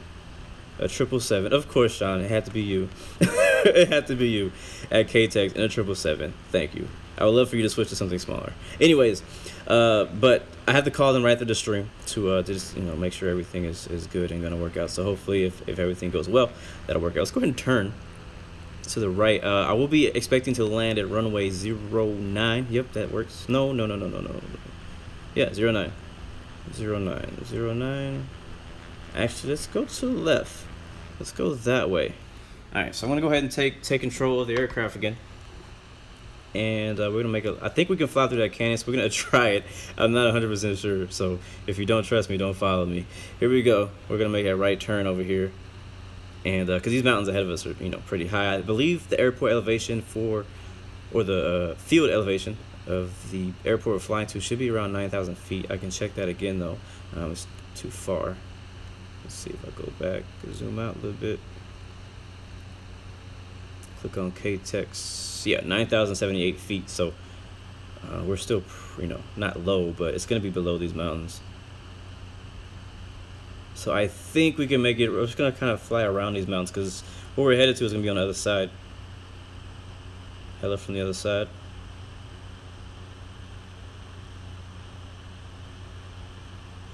A 777. Of course, Sean, it had to be you. It had to be you at KTEX and a 777. Thank you. I would love for you to switch to something smaller. Anyways, but I have to call them right after the stream to just, you know, make sure everything is good and gonna work out. So hopefully, if everything goes well, that'll work out. Let's go ahead and turn to the right. I will be expecting to land at runway 09. Yep, that works. No. Yeah, 09. 09. Actually, let's go to the left. Let's go that way. All right, so I'm gonna go ahead and take control of the aircraft again, and we're gonna make a. I think we can fly through that canyon. So we're gonna try it. I'm not 100% sure. So if you don't trust me, don't follow me. Here we go. We're gonna make a right turn over here, and because these mountains ahead of us are pretty high. I believe the airport elevation or the field elevation of the airport we're flying to should be around 9,000 feet. I can check that again though. It's too far. Let's see if I go back, zoom out a little bit. Click on KTEX. Yeah, 9,078 feet. So we're still, not low, but it's gonna be below these mountains. So I think we can make it. We're just gonna kind of fly around these mountains because where we're headed to is gonna be on the other side. Hello from the other side.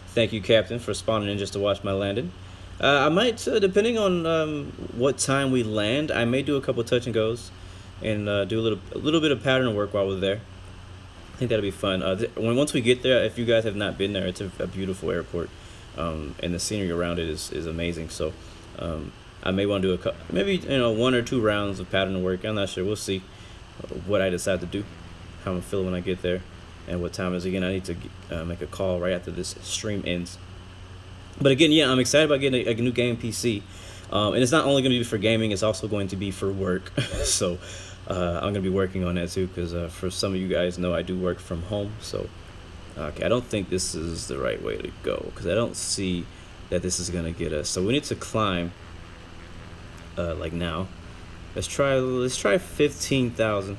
Thank you, Captain, for spawning in just to watch my landing. I might, depending on what time we land, I may do a couple touch and goes and do a little bit of pattern work while we're there. I think that'll be fun. Once we get there, if you guys have not been there, it's a beautiful airport, and the scenery around it is amazing. So I may want to do maybe 1 or 2 rounds of pattern work. I'm not sure. We'll see what I decide to do, how I'm feeling when I get there, and what time it is. Again, I need to make a call right after this stream ends. But again, yeah, I'm excited about getting a new game PC. And it's not only going to be for gaming, it's also going to be for work. So I'm going to be working on that too, because for some of you guys know I do work from home. So okay, I don't think this is the right way to go, because I don't see that this is going to get us. So we need to climb like now. Let's try 15,000.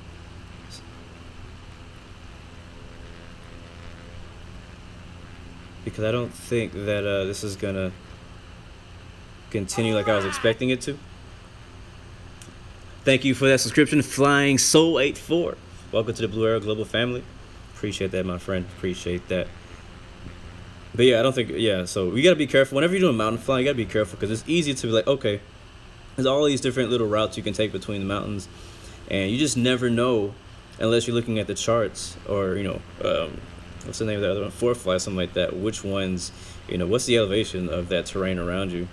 Because I don't think that this is gonna continue like I was expecting it to. Thank you for that subscription, Flying Soul 84. Welcome to the Blue Arrow Global family. Appreciate that, my friend. Appreciate that. But yeah, I don't think, yeah, so we gotta be careful. Whenever you're doing mountain flying, you gotta be careful, because it's easy to be like, okay, there's all these different little routes you can take between the mountains, and you just never know unless you're looking at the charts, or what's the name of the other one? ForeFly, something like that. Which ones, what's the elevation of that terrain around you?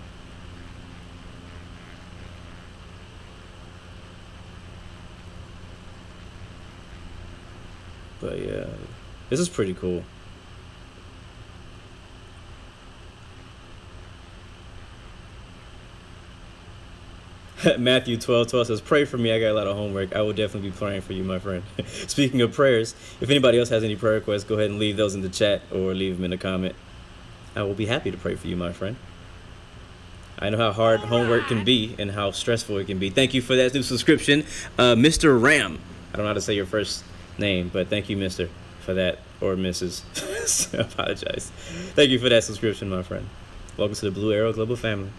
But yeah, this is pretty cool. Matthew 12:12 says, pray for me, I got a lot of homework. I will definitely be praying for you, my friend. Speaking of prayers, if anybody else has any prayer requests, go ahead and leave those in the chat or leave them in the comment. I will be happy to pray for you, my friend. I know how hard homework can be and how stressful it can be. Thank you for that new subscription, Mr. Ram. I don't know how to say your first name, but thank you, Mr., for that, or Mrs. I apologize. Thank you for that subscription, my friend. Welcome to the Blue Arrow Global family.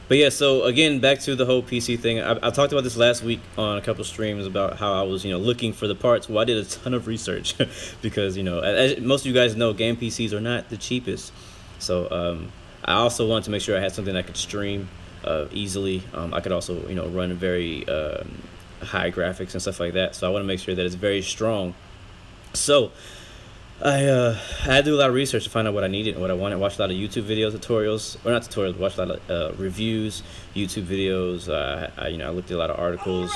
But yeah, so again, back to the whole PC thing. I talked about this last week on a couple streams about how I was, looking for the parts. Well, I did a ton of research because, as most of you guys know, game PCs are not the cheapest. So I also wanted to make sure I had something I could stream easily. I could also, run very high graphics and stuff like that. So I want to make sure that it's very strong. So I had to do a lot of research to find out what I needed and what I wanted. Watched a lot of YouTube videos, tutorials, or not tutorials, watched a lot of reviews, YouTube videos. I looked at a lot of articles.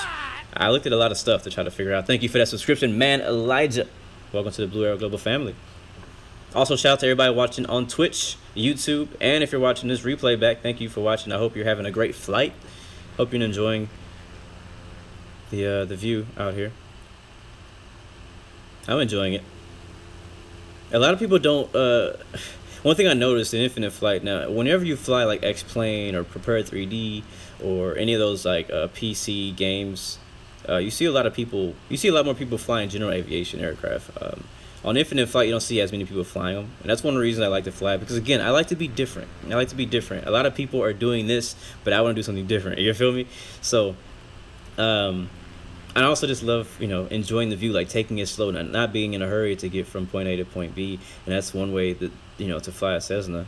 I looked at a lot of stuff to try to figure out. Thank you for that subscription, man, Elijah. Welcome to the Blue Arrow Global family. Also, shout out to everybody watching on Twitch, YouTube, and if you're watching this replay back, thank you for watching. I hope you're having a great flight. Hope you're enjoying the view out here. I'm enjoying it. A lot of people don't, one thing I noticed in Infinite Flight now, whenever you fly like X-Plane or Prepare 3D or any of those like PC games, you see a lot more people flying general aviation aircraft. On Infinite Flight, you don't see as many people flying them, and that's one of the reasons I like to fly, because again, I like to be different. I like to be different. A lot of people are doing this, but I want to do something different. You feel me? So, I also just love, enjoying the view, like taking it slow, not being in a hurry to get from point A to point B. And that's one way that, to fly a Cessna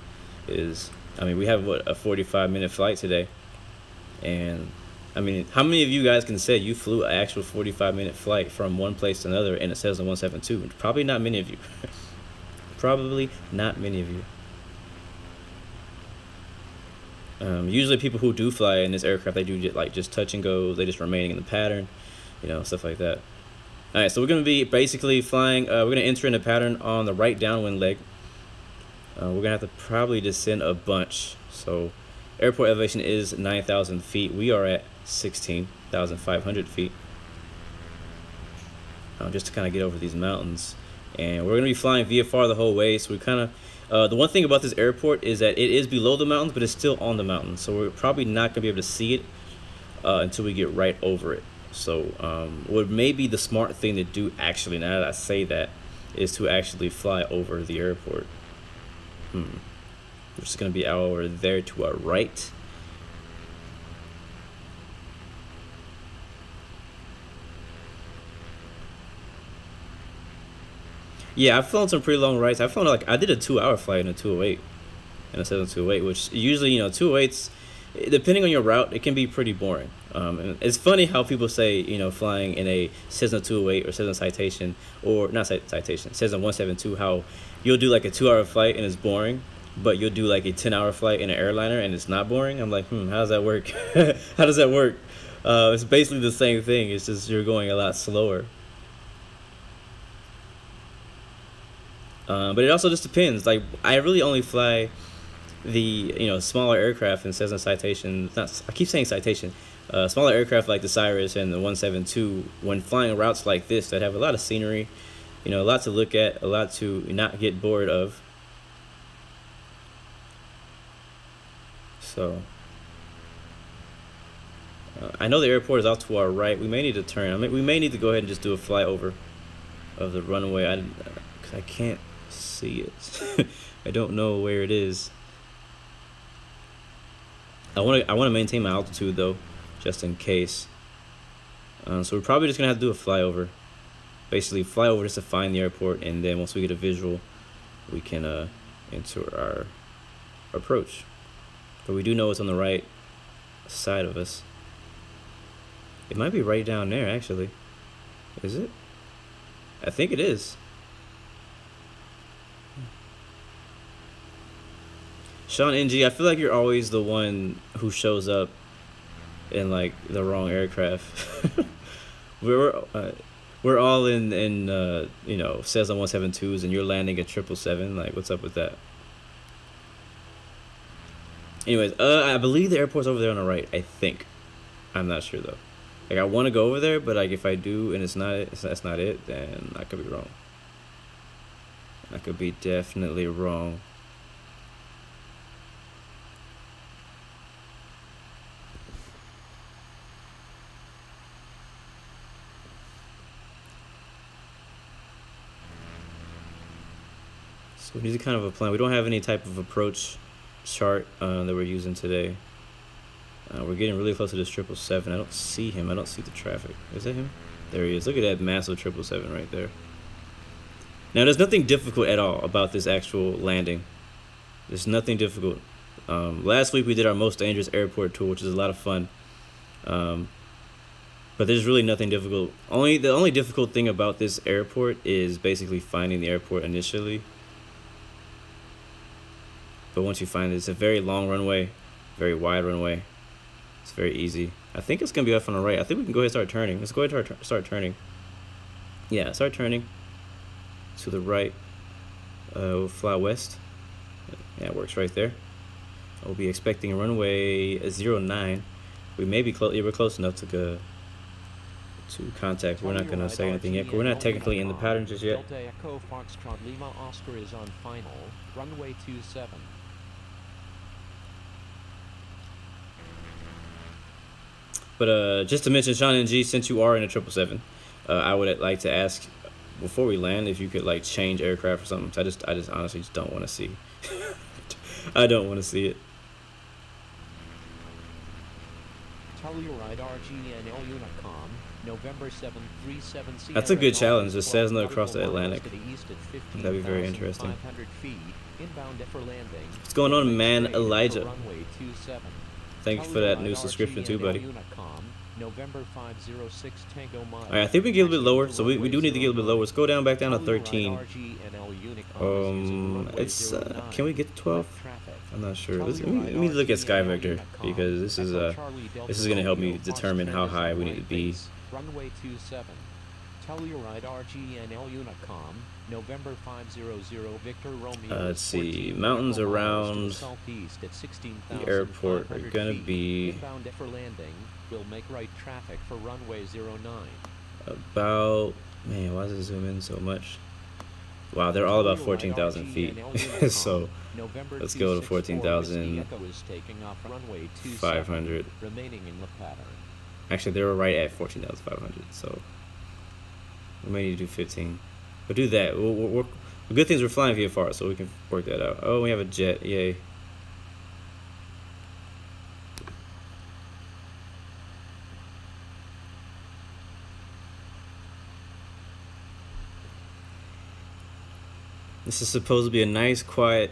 is, we have, a 45-minute flight today. And I mean, how many of you guys can say you flew an actual 45-minute flight from one place to another in a Cessna 172? Probably not many of you. Probably not many of you. Usually people who do fly in this aircraft, they do just touch and go. They just remaining in the pattern, you know, stuff like that. All right, so we're going to be basically flying. We're going to enter in the pattern on the right downwind leg. We're going to have to probably descend a bunch. So airport elevation is 9,000 feet. We are at 16,500 feet. Just to kind of get over these mountains. And we're going to be flying VFR the whole way. So we kind of, the one thing about this airport is that it is below the mountains, but it's still on the mountain. So we're probably not going to be able to see it until we get right over it. So what may be the smart thing to do, actually, now that I say that, is to actually fly over the airport. Which is going to be over there to our right. Yeah, I've flown some pretty long rides. I've flown, like, I did a 2-hour flight in a 208, in a 728, which usually, you know, 208s, depending on your route, it can be pretty boring. And it's funny how people say, you know, flying in a Cessna 208 or Cessna Citation, or not Citation, Cessna 172, how you'll do like a 2-hour flight and it's boring, but you'll do like a 10-hour flight in an airliner and it's not boring. I'm like, how does that work? How does that work? It's basically the same thing. It's just you're going a lot slower. But it also just depends. Like, I really only fly the, you know, smaller aircraft in Cessna Citation. I keep saying Citation. Smaller aircraft like the Cirrus and the 172, when flying routes like this that have a lot of scenery, you know, a lot to look at, a lot to not get bored of. So I know the airport is off to our right. We may need to turn. I mean, we may need to go ahead and just do a flyover of the runway. Because I can't see it. I don't know where it is. I want to maintain my altitude though, just in case. So we're probably just gonna have to do a flyover. Basically, flyover just to find the airport, and then once we get a visual, we can enter our approach. But we do know it's on the right side of us. It might be right down there, actually. Is it? I think it is. Sean NG, I feel like you're always the one who shows up in like the wrong aircraft. we're all in you know, Cessna 172s, and you're landing at 777. Like, what's up with that? Anyways, I believe the airport's over there on the right. I think. I'm not sure though. Like, I want to go over there, but like if I do and that's not it, then I could be wrong. I could be definitely wrong. So we need kind of a plan. We don't have any type of approach chart that we're using today. We're getting really close to this 777. I don't see him. I don't see the traffic. Is that him? There he is. Look at that massive 777 right there. Now, there's nothing difficult at all about this actual landing. There's nothing difficult. Last week we did our most dangerous airport tour, which is a lot of fun. But there's really nothing difficult. The only difficult thing about this airport is basically finding the airport initially. But once you find it, it's a very long runway, very wide runway. It's very easy. I think it's gonna be off on the right. I think we can go ahead and start turning. Let's go ahead and start turning. Yeah, start turning to the right. We'll fly west. Yeah, it works right there. We'll be expecting a runway 09. We may be close. Yeah, we're close enough to contact. We're not gonna say anything yet. We're not technically in the pattern just yet. Delta Echo Foxtrot Lima Oscar is on final. Runway 27. But just to mention, Sean NG, since you are in a 777, I would like to ask before we land if you could like change aircraft or something. I just honestly just don't want to see. I don't want to see it. Telluride RGNL-Unicom, November 7, 37 That's a good challenge, the Cessna across the Atlantic. That'd be very interesting. Inbound for landing. What's going on, man? Elijah. Runway 27. Thank you for that new subscription too, buddy. November 506 Tango Mile. Alright, I think we get a little bit lower, so we do need to get a little bit lower. Let's go down back down to 13. It's can we get to 12? I'm not sure. Let me look at Sky Vector, because this is gonna help me determine how high we need to be. Runway 27. Telluride RGNL Unicom, November 500 Victor Romeo. Let's see, mountains around the airport are gonna be inbound for landing. Will make right traffic for runway 09. About, man, why does it zoom in so much? Wow, they're all about 14,000 feet. So let's go to 14,500. Remaining in the pattern. Actually, they were right at 14,500, so we may need to do 15. But do that. The good thing is we're flying VFR, so we can work that out. Oh, we have a jet. Yay. This is supposed to be a nice, quiet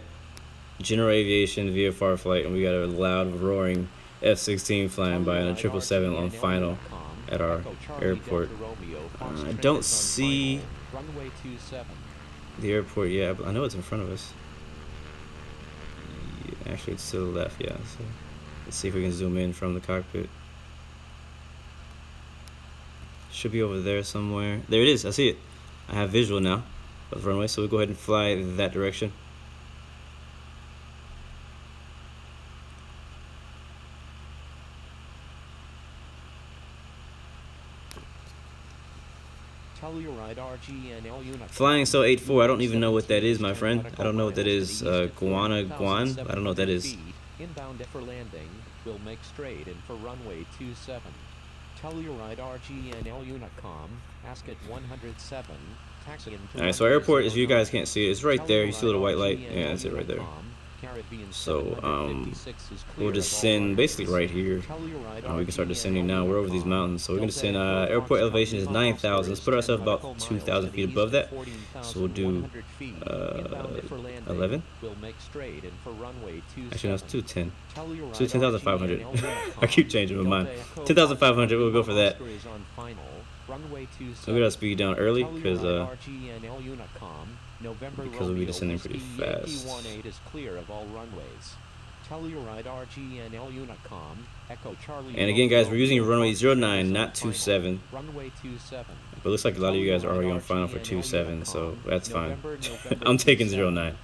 General Aviation VFR flight, and we got a loud, roaring F-16 flying by on a 777 on final at our airport. I don't see the airport yet. I know it's in front of us. Yeah, actually, it's to the left. Yeah. So let's see if we can zoom in from the cockpit. Should be over there somewhere. There it is. I see it. I have visual now of the runway, so we'll go ahead and fly that direction. Flying so 84, I don't even know what that is, my friend. I don't know what that is. Guan. I don't know what that is. Inbound for landing. Will make straight in for runway 27. Telluride RGNL Unicom. Ask at 107. Taxi. Alright, so our airport, if you guys can't see it, it's right there. You see a little white light? Yeah, that's it right there. So we'll descend basically right here. We can start descending now. We're over these mountains, so we're gonna descend. Airport elevation is 9,000. Let's put ourselves about 2,000 feet above that. So we'll do 11. Actually, no, it's 210. So 10,500. I keep changing my mind. 10,500. We'll go for that. So we gotta speed down early because we'll be descending pretty fast. And again, guys, we're using runway 09, not 27. But it looks like a lot of you guys are already on final for 27, so that's fine. I'm taking 09.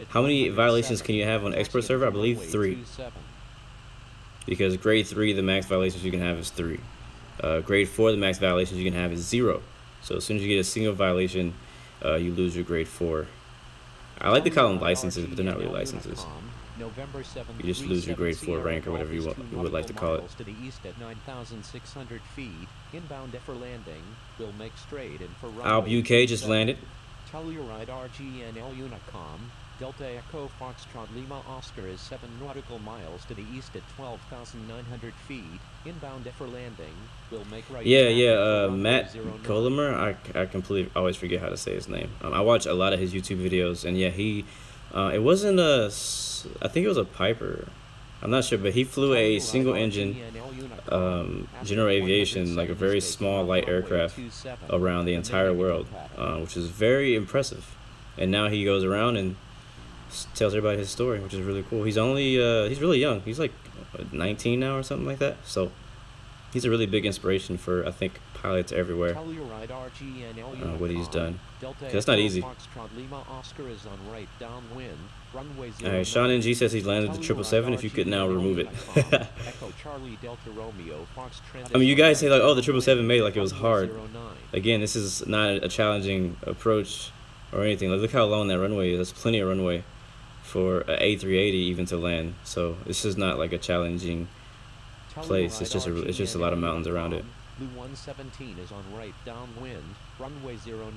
How many violations can you have on expert server? I believe 3. Because grade 3, the max violations you can have is 3. Grade 4, the max violations you can have is 0. So as soon as you get a single violation, you lose your grade 4. I like to call them licenses, but they're not really licenses. You just lose your grade 4 rank or whatever you would like to call it. Alp UK just landed. Delta Echo Foxtrot Lima Oscar is 7 nautical miles to the east at 12,900 feet. Inbound for landing. Will make right. Yeah. Matt Colomer. I completely always forget how to say his name. I watch a lot of his YouTube videos, and yeah, he. It wasn't a. I think it was a Piper. I'm not sure, but he flew a single engine General Aviation, like a very small light aircraft, around the entire world, which is very impressive. And now he goes around and tells everybody his story, which is really cool. He's only he's really young. He's like 19 now or something like that. So he's a really big inspiration for, I think, pilots everywhere. What he's done. That's not easy. Alright, Sean NG says he's landed the 777. If you could now remove it. I mean, you guys say like, oh, the 777 made it like it was hard. Again, this is not a challenging approach or anything. Like, look how long that runway is. That's plenty of runway for an A380 even to land. So this is not like a challenging place. It's just a lot of mountains around it. BLU117 is on right downwind, runway 09.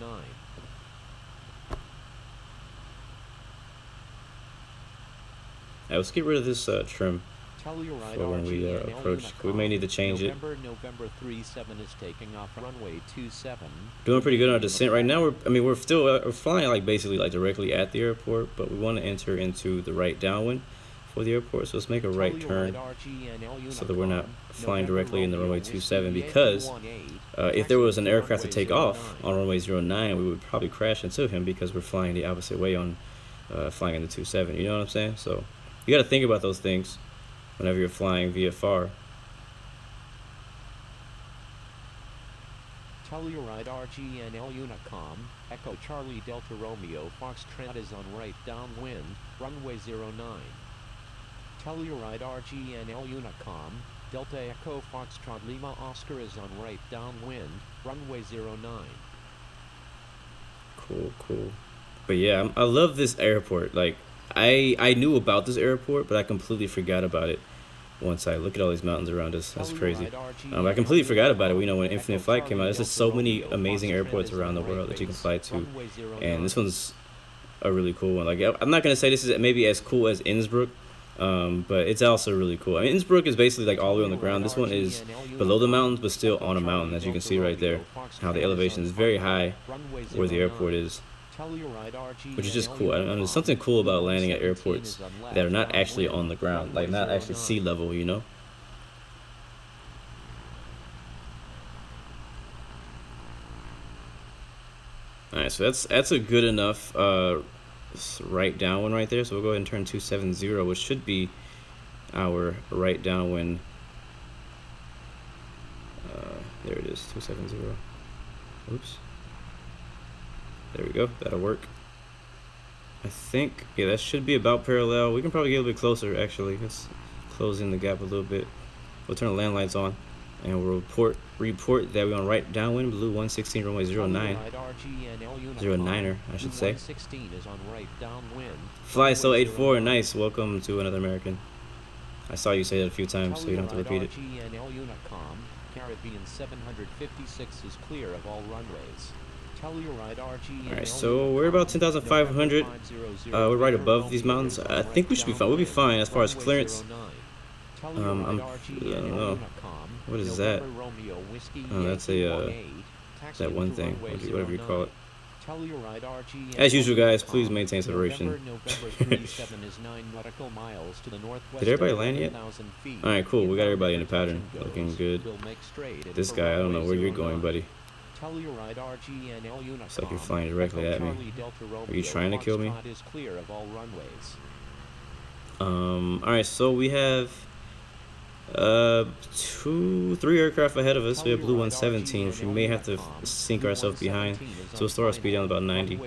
Let's get rid of this trim. for when we approach. We may need to change it. November 37 is taking off runway 27. Doing pretty good on our descent right now. We're still we're flying like basically like directly at the airport, but we want to enter into the right downwind for the airport. So let's make a right turn so that we're not flying directly in the runway 27, because if there was an aircraft to take off on runway 09, we would probably crash into him because we're flying the opposite way on flying in the 27. You know what I'm saying? So you got to think about those things whenever you're flying VFR. Telluride RGNL Unicom, Echo Charlie Delta Romeo Foxtrot is on right downwind, runway 09. Telluride RGNL Unicom, Delta Echo Foxtrot Lima Oscar is on right downwind, runway 09. Cool. But yeah, I love this airport. Like, I knew about this airport, but I completely forgot about it once I look at all these mountains around us. That's crazy. I completely forgot about it. You know, when Infinite Flight came out, there's just so many amazing airports around the world that you can fly to, and this one's a really cool one. Like, I'm not gonna say this is maybe as cool as Innsbruck, but it's also really cool. I mean, Innsbruck is basically like all the way on the ground. This one is below the mountains, but still on a mountain, as you can see right there. How the elevation is very high where the airport is, which is just cool. I mean, there's something cool about landing at airports that are not actually on the ground, like not actually sea level, you know? Alright, so that's a good enough right downwind right there. So we'll go ahead and turn 270, which should be our right downwind. There it is, 270. Oops. There we go, that'll work. I think, yeah, that should be about parallel. We can probably get a little bit closer, actually. Let's close in the gap a little bit. We'll turn the land lights on, and we'll report that we're on right downwind, BLU116, runway 09. 09er, I should say. Fly so 84, nice. Welcome to another American. I saw you say that a few times, so you don't have to repeat it. Caribbean 756 is clear of all runways. Alright, so we're about 10,500. We're right above these mountains. I think we should be fine. We'll be fine as far as clearance. I don't know. What is that? Oh, that's that one thing, whatever you call it. As usual, guys, please maintain separation. Did everybody land yet? Alright, cool. We got everybody in a pattern. Looking good. This guy, I don't know where you're going, buddy. It's like you're flying directly at me. Are you trying to kill me? Alright, so we have 3 aircraft ahead of us. We have BLU117, which we may have to sink ourselves behind. So we'll start our speed down to about 90.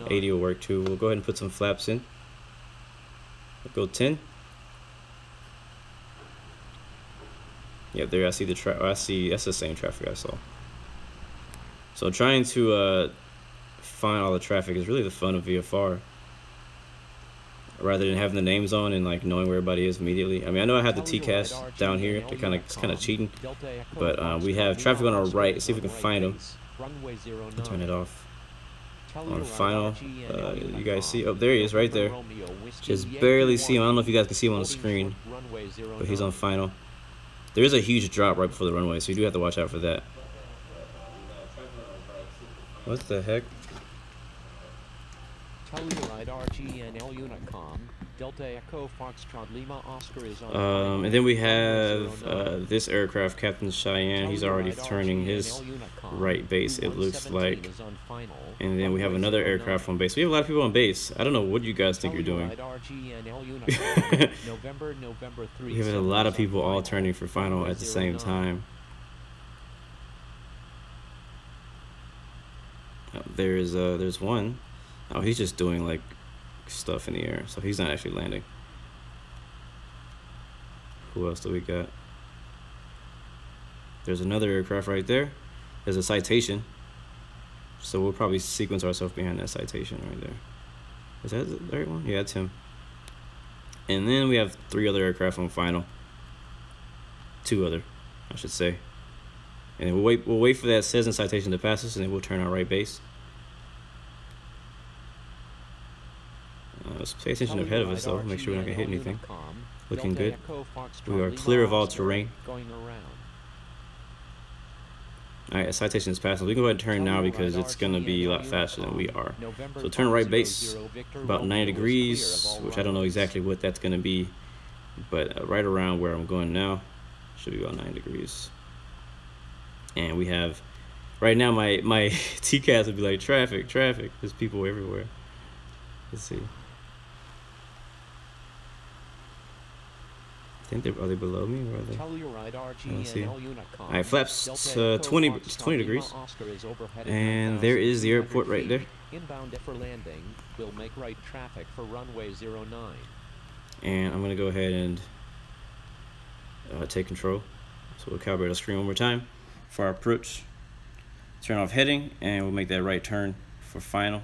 80 will work too. We'll go ahead and put some flaps in. We'll go 10. Yeah, there I see the traffic. I see, that's the same traffic I saw. So trying to find all the traffic is really the fun of VFR, rather than having the names on and like knowing where everybody is immediately. I mean, I know I have the TCAS down here. They're it's kind of cheating, but we have traffic on our right. Let's see if we can find them. I'll turn it off. On final, you guys see? Oh, there he is, right there. Just barely see him. I don't know if you guys can see him on the screen, but he's on final. There is a huge drop right before the runway, so you do have to watch out for that. What the heck? And then we have this aircraft, Captain Cheyenne. He's already turning his right base, it looks like. And then we have another aircraft on base. We have a lot of people on base. I don't know what you guys think you're doing. We have a lot of people all turning for final at the same time. There's one. Oh, he's just doing like stuff in the air, so he's not actually landing. Who else do we got? There's another aircraft right there. There's a Citation, so we'll probably sequence ourselves behind that Citation right there. Is that the right one? Yeah, that's him. And then we have 3 other aircraft on final. 2 other, I should say. And we'll wait for that Cessna Citation to pass us, and then we'll turn our right base. Let's pay attention ahead of us, though. Make sure we're not gonna hit anything. looking good. We are clear of all terrain. Going around. Alright, citation is passing. We can go ahead and turn now because it's going to be a lot faster than we are. So turn right base, about 90 degrees, which I don't know exactly what that's going to be, but right around where I'm going now, should be about 9 degrees. And we have, right now my TCAS would be like, traffic, there's people everywhere. Let's see. I think are they below me or are they? Let's see. Alright, flaps 20 degrees. And there is the airport right there. Inbound for landing will make right traffic for runway 09. And I'm gonna go ahead and take control. So we'll calibrate our screen one more time for our approach. Turn off heading and we'll make that right turn for final.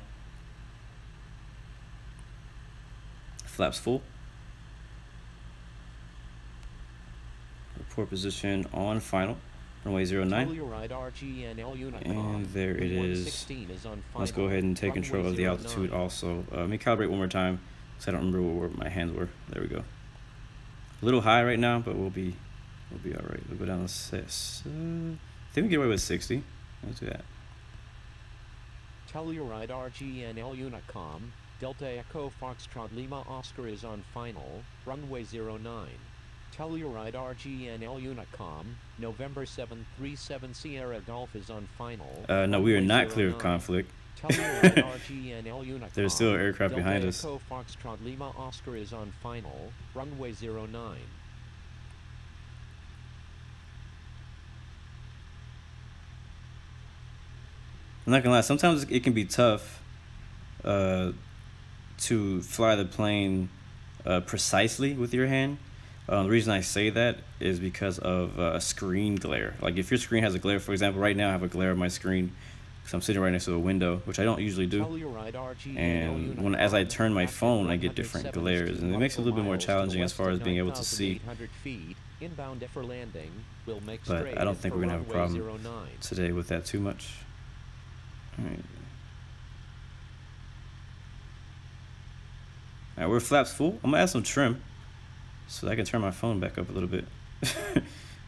Flaps full. Report position on final, runway 09. And there it is. Let's go ahead and take control of the altitude also. Let me calibrate one more time because I don't remember where my hands were. There we go. A little high right now, but we'll be all right. We'll go down to 6. I think we get away with 60. Let's do that. Telluride RGNL Unicom, Delta Echo Foxtrot Lima Oscar is on final, runway 09. Telluride RGNL Unicom, November 737 Sierra Golf is on final. No, we are not clear of conflict. Telluride RGNL Unicom, There's still an aircraft behind us. Delta Echo Foxtrot Lima Oscar is on final, runway 09. I'm not gonna lie, sometimes it can be tough to fly the plane precisely with your hand. The reason I say that is because of screen glare. Like if your screen has a glare, for example, right now I have a glare on my screen because I'm sitting right next to a window, which I don't usually do. And as I turn my phone, I get different glares, and it makes it a little bit more challenging as far as being able to see. But I don't think we're gonna have a problem today with that too much. Alright. Alright, we're flaps full. I'm gonna add some trim so that I can turn my phone back up a little bit.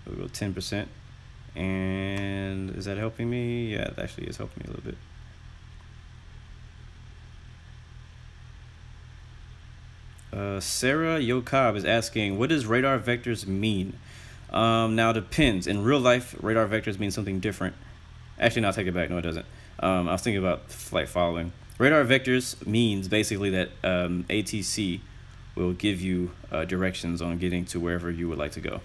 We'll go 10%. And is that helping me? Yeah, it actually is helping me a little bit. Sarah Yokob is asking, what does radar vectors mean? Now it depends. In real life, radar vectors mean something different. Actually, no, I'll take it back. No, it doesn't. I was thinking about flight following. Radar vectors means basically that ATC will give you directions on getting to wherever you would like to go.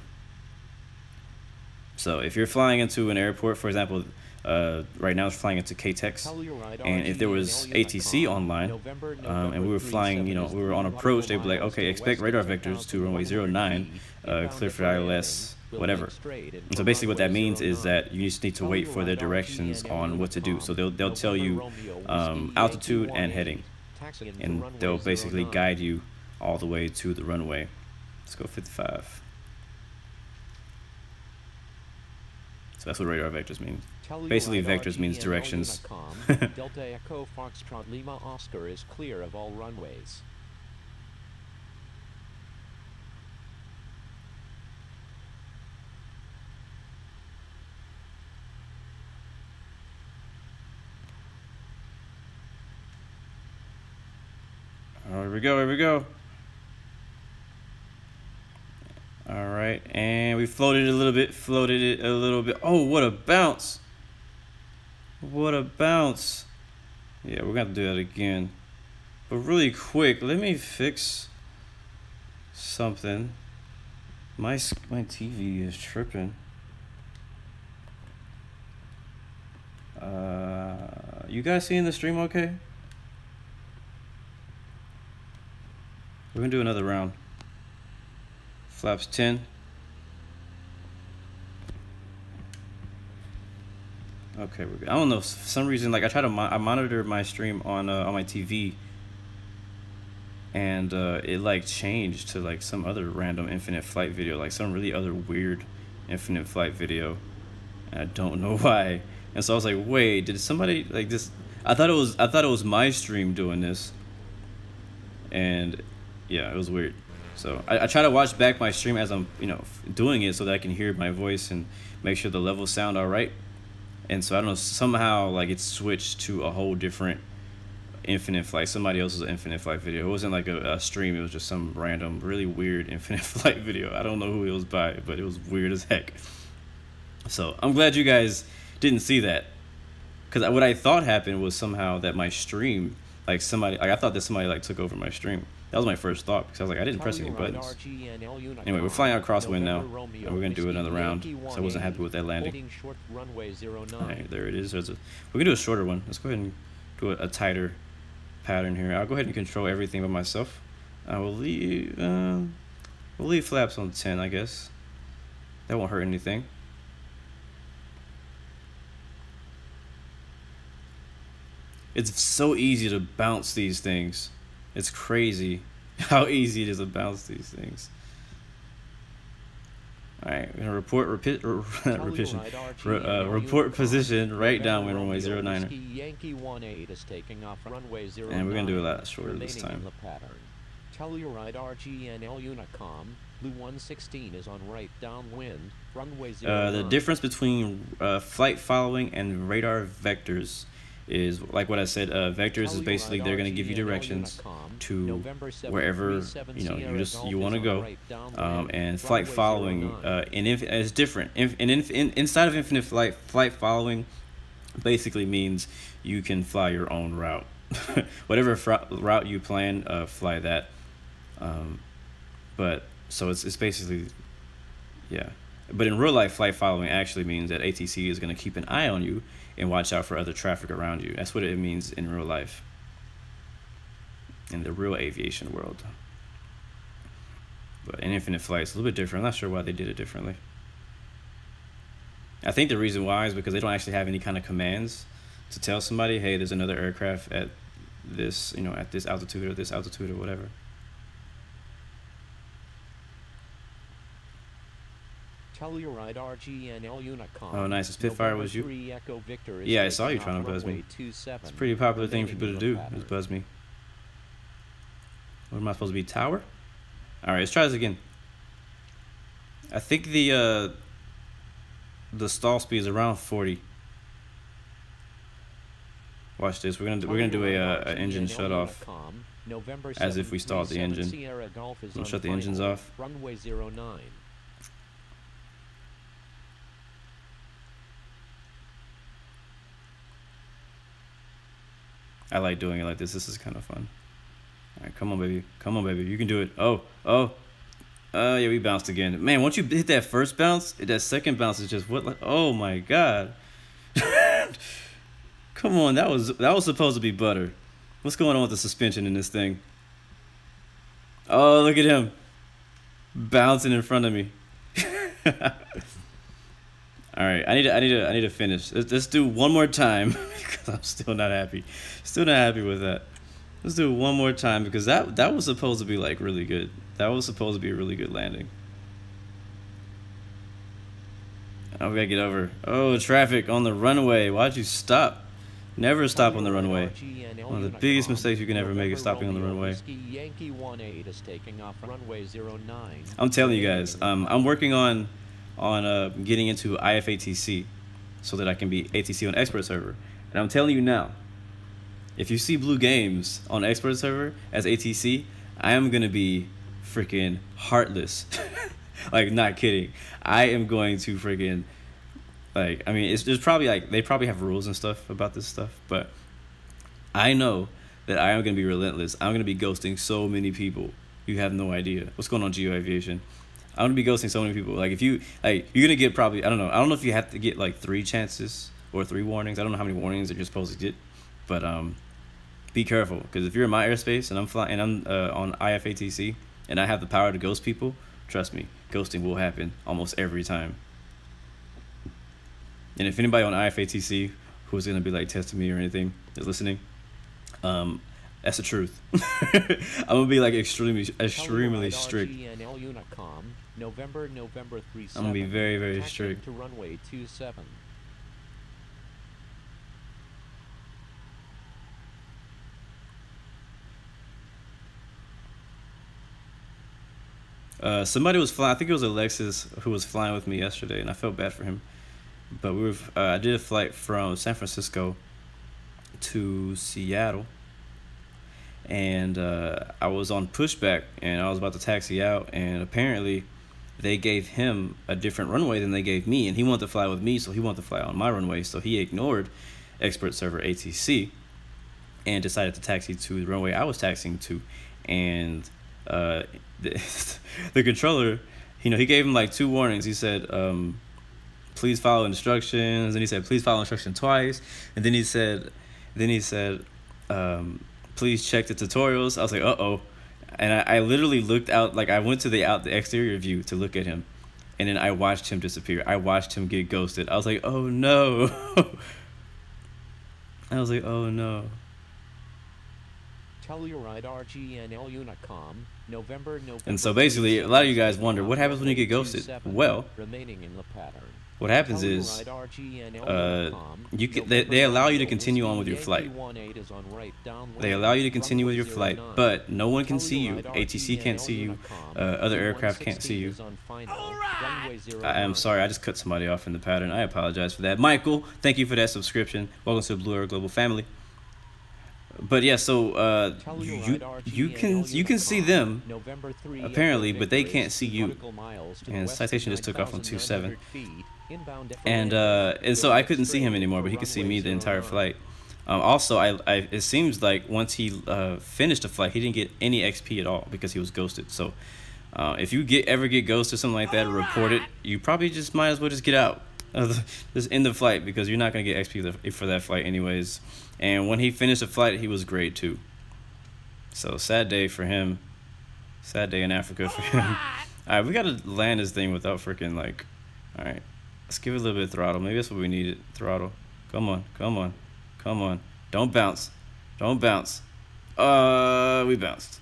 So if you're flying into an airport, for example, right now it's flying into KTEX, and if there was ATC online, and we were flying, we were on approach, they'd be like, okay, expect radar vectors to runway 09, clear for ILS, whatever. And so basically what that means is that you just need to wait for their directions on what to do. So they'll tell you altitude and heading, and they'll basically guide you all the way to the runway. Let's go 55. So that's what radar vectors mean. Basically, vectors means directions. Delta Echo Foxtrot Lima Oscar is clear of all runways. Oh, here we go, here we go. All right, and we floated it a little bit, Oh, what a bounce. What a bounce. Yeah, we're gonna have to do that again. But really quick, let me fix something. My TV is tripping. You guys seeing the stream okay? We're gonna do another round. Flaps 10. Okay, we're good. I don't know, for some reason, like I monitor my stream on my TV, and it like changed to like some other random infinite flight video, like some really other weird infinite flight video, and I don't know why. And so I was like, wait, did somebody like this? I thought it was my stream doing this, and yeah, it was weird. So I try to watch back my stream as I'm, you know, doing it so that I can hear my voice and make sure the levels sound all right. And so I don't know, somehow like it switched to a whole different infinite flight, somebody else's infinite flight video. It wasn't like a stream, it was just some random really weird infinite flight video. I don't know who it was by, but it was weird as heck. So I'm glad you guys didn't see that, because what I thought happened was somehow that my stream, like somebody, like I thought that somebody like took over my stream. That was my first thought, because I was like, I didn't press any buttons. Anyway, we're flying out crosswind now, and we're gonna do another round. So I wasn't happy with that landing. Alright, there it is. We're gonna do a shorter one. Let's go ahead and do a tighter pattern here. I'll go ahead and control everything by myself. I will leave we'll leave flaps on 10, I guess. That won't hurt anything. It's so easy to bounce these things. It's crazy how easy it is to bounce these things. Alright, we're gonna report position right downwind runway 09er. And we're gonna do a lot shorter this time. Telluride RGNL Unicom, BLU116 is on right downwind, runway 09. The difference between flight following and radar vectors is like what I said. Vectors is basically they're going to give you directions to wherever you want to go, and flight following is different. Inside of infinite flight following basically means you can fly your own route. Whatever route you plan, fly that. But so it's basically, yeah. But in real life, flight following actually means that ATC is going to keep an eye on you and watch out for other traffic around you. That's what it means in real life, in the real aviation world. But in infinite flight, it's a little bit different. I'm not sure why they did it differently. I think the reason why is because they don't actually have any kind of commands to tell somebody, hey, there's another aircraft at this, at this altitude or whatever. Telluride RGNL Unicom. Oh, nice. The Spitfire was you? Yeah, I saw you trying to buzz me. It's a pretty popular thing for people to do, is buzz me. What am I supposed to be, tower? Alright, let's try this again. I think the stall speed is around 40. Watch this. We're gonna do a engine shut off, as if we stalled the engine. We'll shut the engines off. Runway 09. I like doing it like this. This is kind of fun. All right, come on, baby. Come on, baby. You can do it. Yeah, we bounced again. Man, once you hit that first bounce, that second bounce is just what? Like, oh my god. Come on, that was supposed to be butter. What's going on with the suspension in this thing? Oh, look at him bouncing in front of me. All right, I need to finish. Let's do one more time because I'm still not happy. Still not happy with that. Let's do it one more time because that was supposed to be like really good. That was supposed to be a really good landing. Oh, we gotta get over. Oh, traffic on the runway. Why'd you stop? Never stop on the runway. One of the biggest mistakes you can ever make is stopping on the runway. I'm telling you guys, I'm working on getting into IFATC so that I can be ATC on expert server. And I'm telling you now, if you see Blue Games on expert server as ATC, I am gonna be freaking heartless. Like, not kidding. I am going to freaking, like, I mean, there's probably like, they probably have rules and stuff about this stuff, but I know that I am gonna be relentless. I'm gonna be ghosting so many people. You have no idea. What's going on, Geo Aviation? I'm gonna be ghosting so many people. Like, if you, like, you're gonna get probably, I don't know if you have to get like 3 chances or 3 warnings. I don't know how many warnings that you're supposed to get, but be careful, because if you're in my airspace and I'm flying and I'm on IFATC and I have the power to ghost people, trust me, ghosting will happen almost every time. And if anybody on IFATC who's gonna be like testing me or anything is listening, that's the truth. I'm gonna be like extremely strict. I'm gonna be very, very strict. To runway 27. Somebody was flying. I think it was Alexis who was flying with me yesterday, and I felt bad for him. But we were. I did a flight from San Francisco to Seattle, and I was on pushback, and I was about to taxi out, and apparently they gave him a different runway than they gave me, and he wanted to fly with me, so he wanted to fly on my runway, so he ignored expert server ATC and decided to taxi to the runway I was taxiing to. And the controller, you know, he gave him like 2 warnings. He said, please follow instructions, and he said, please follow instruction twice, and then he said, please check the tutorials. I was like, uh-oh. And I literally looked out, like I went to the exterior view to look at him, and then I watched him disappear. I watched him get ghosted. I was like, oh no. I was like, oh no. Telluride RGNL Unicom, November. And so basically, a lot of you guys wonder, what happens when you get ghosted? Well, remaining in the pattern. What happens is, they allow you to continue on with your flight. They allow you to continue with your flight, but no one can see you. ATC can't see you. Other aircraft can't see you. I am sorry, I just cut somebody off in the pattern. I apologize for that. Michael, thank you for that subscription. Welcome to the Blue Air Global family. But yeah, so you can see them apparently, but they can't see you. And Citation just took off on 27, and so I couldn't see him anymore, but he could see me the entire flight. Also, it seems like once he finished the flight, he didn't get any XP at all because he was ghosted. So if you ever get ghosted or something like that, report it. You probably just might as well just get out. Just end the flight, because you're not going to get XP for that flight anyways. And when he finished the flight, he was great too. So sad day for him. Sad day in Africa for him. Alright, we got to land this thing without freaking like... Alright, let's give it a little bit of throttle. Maybe that's what we needed. Throttle. Come on, come on, come on. Don't bounce. Don't bounce. We bounced.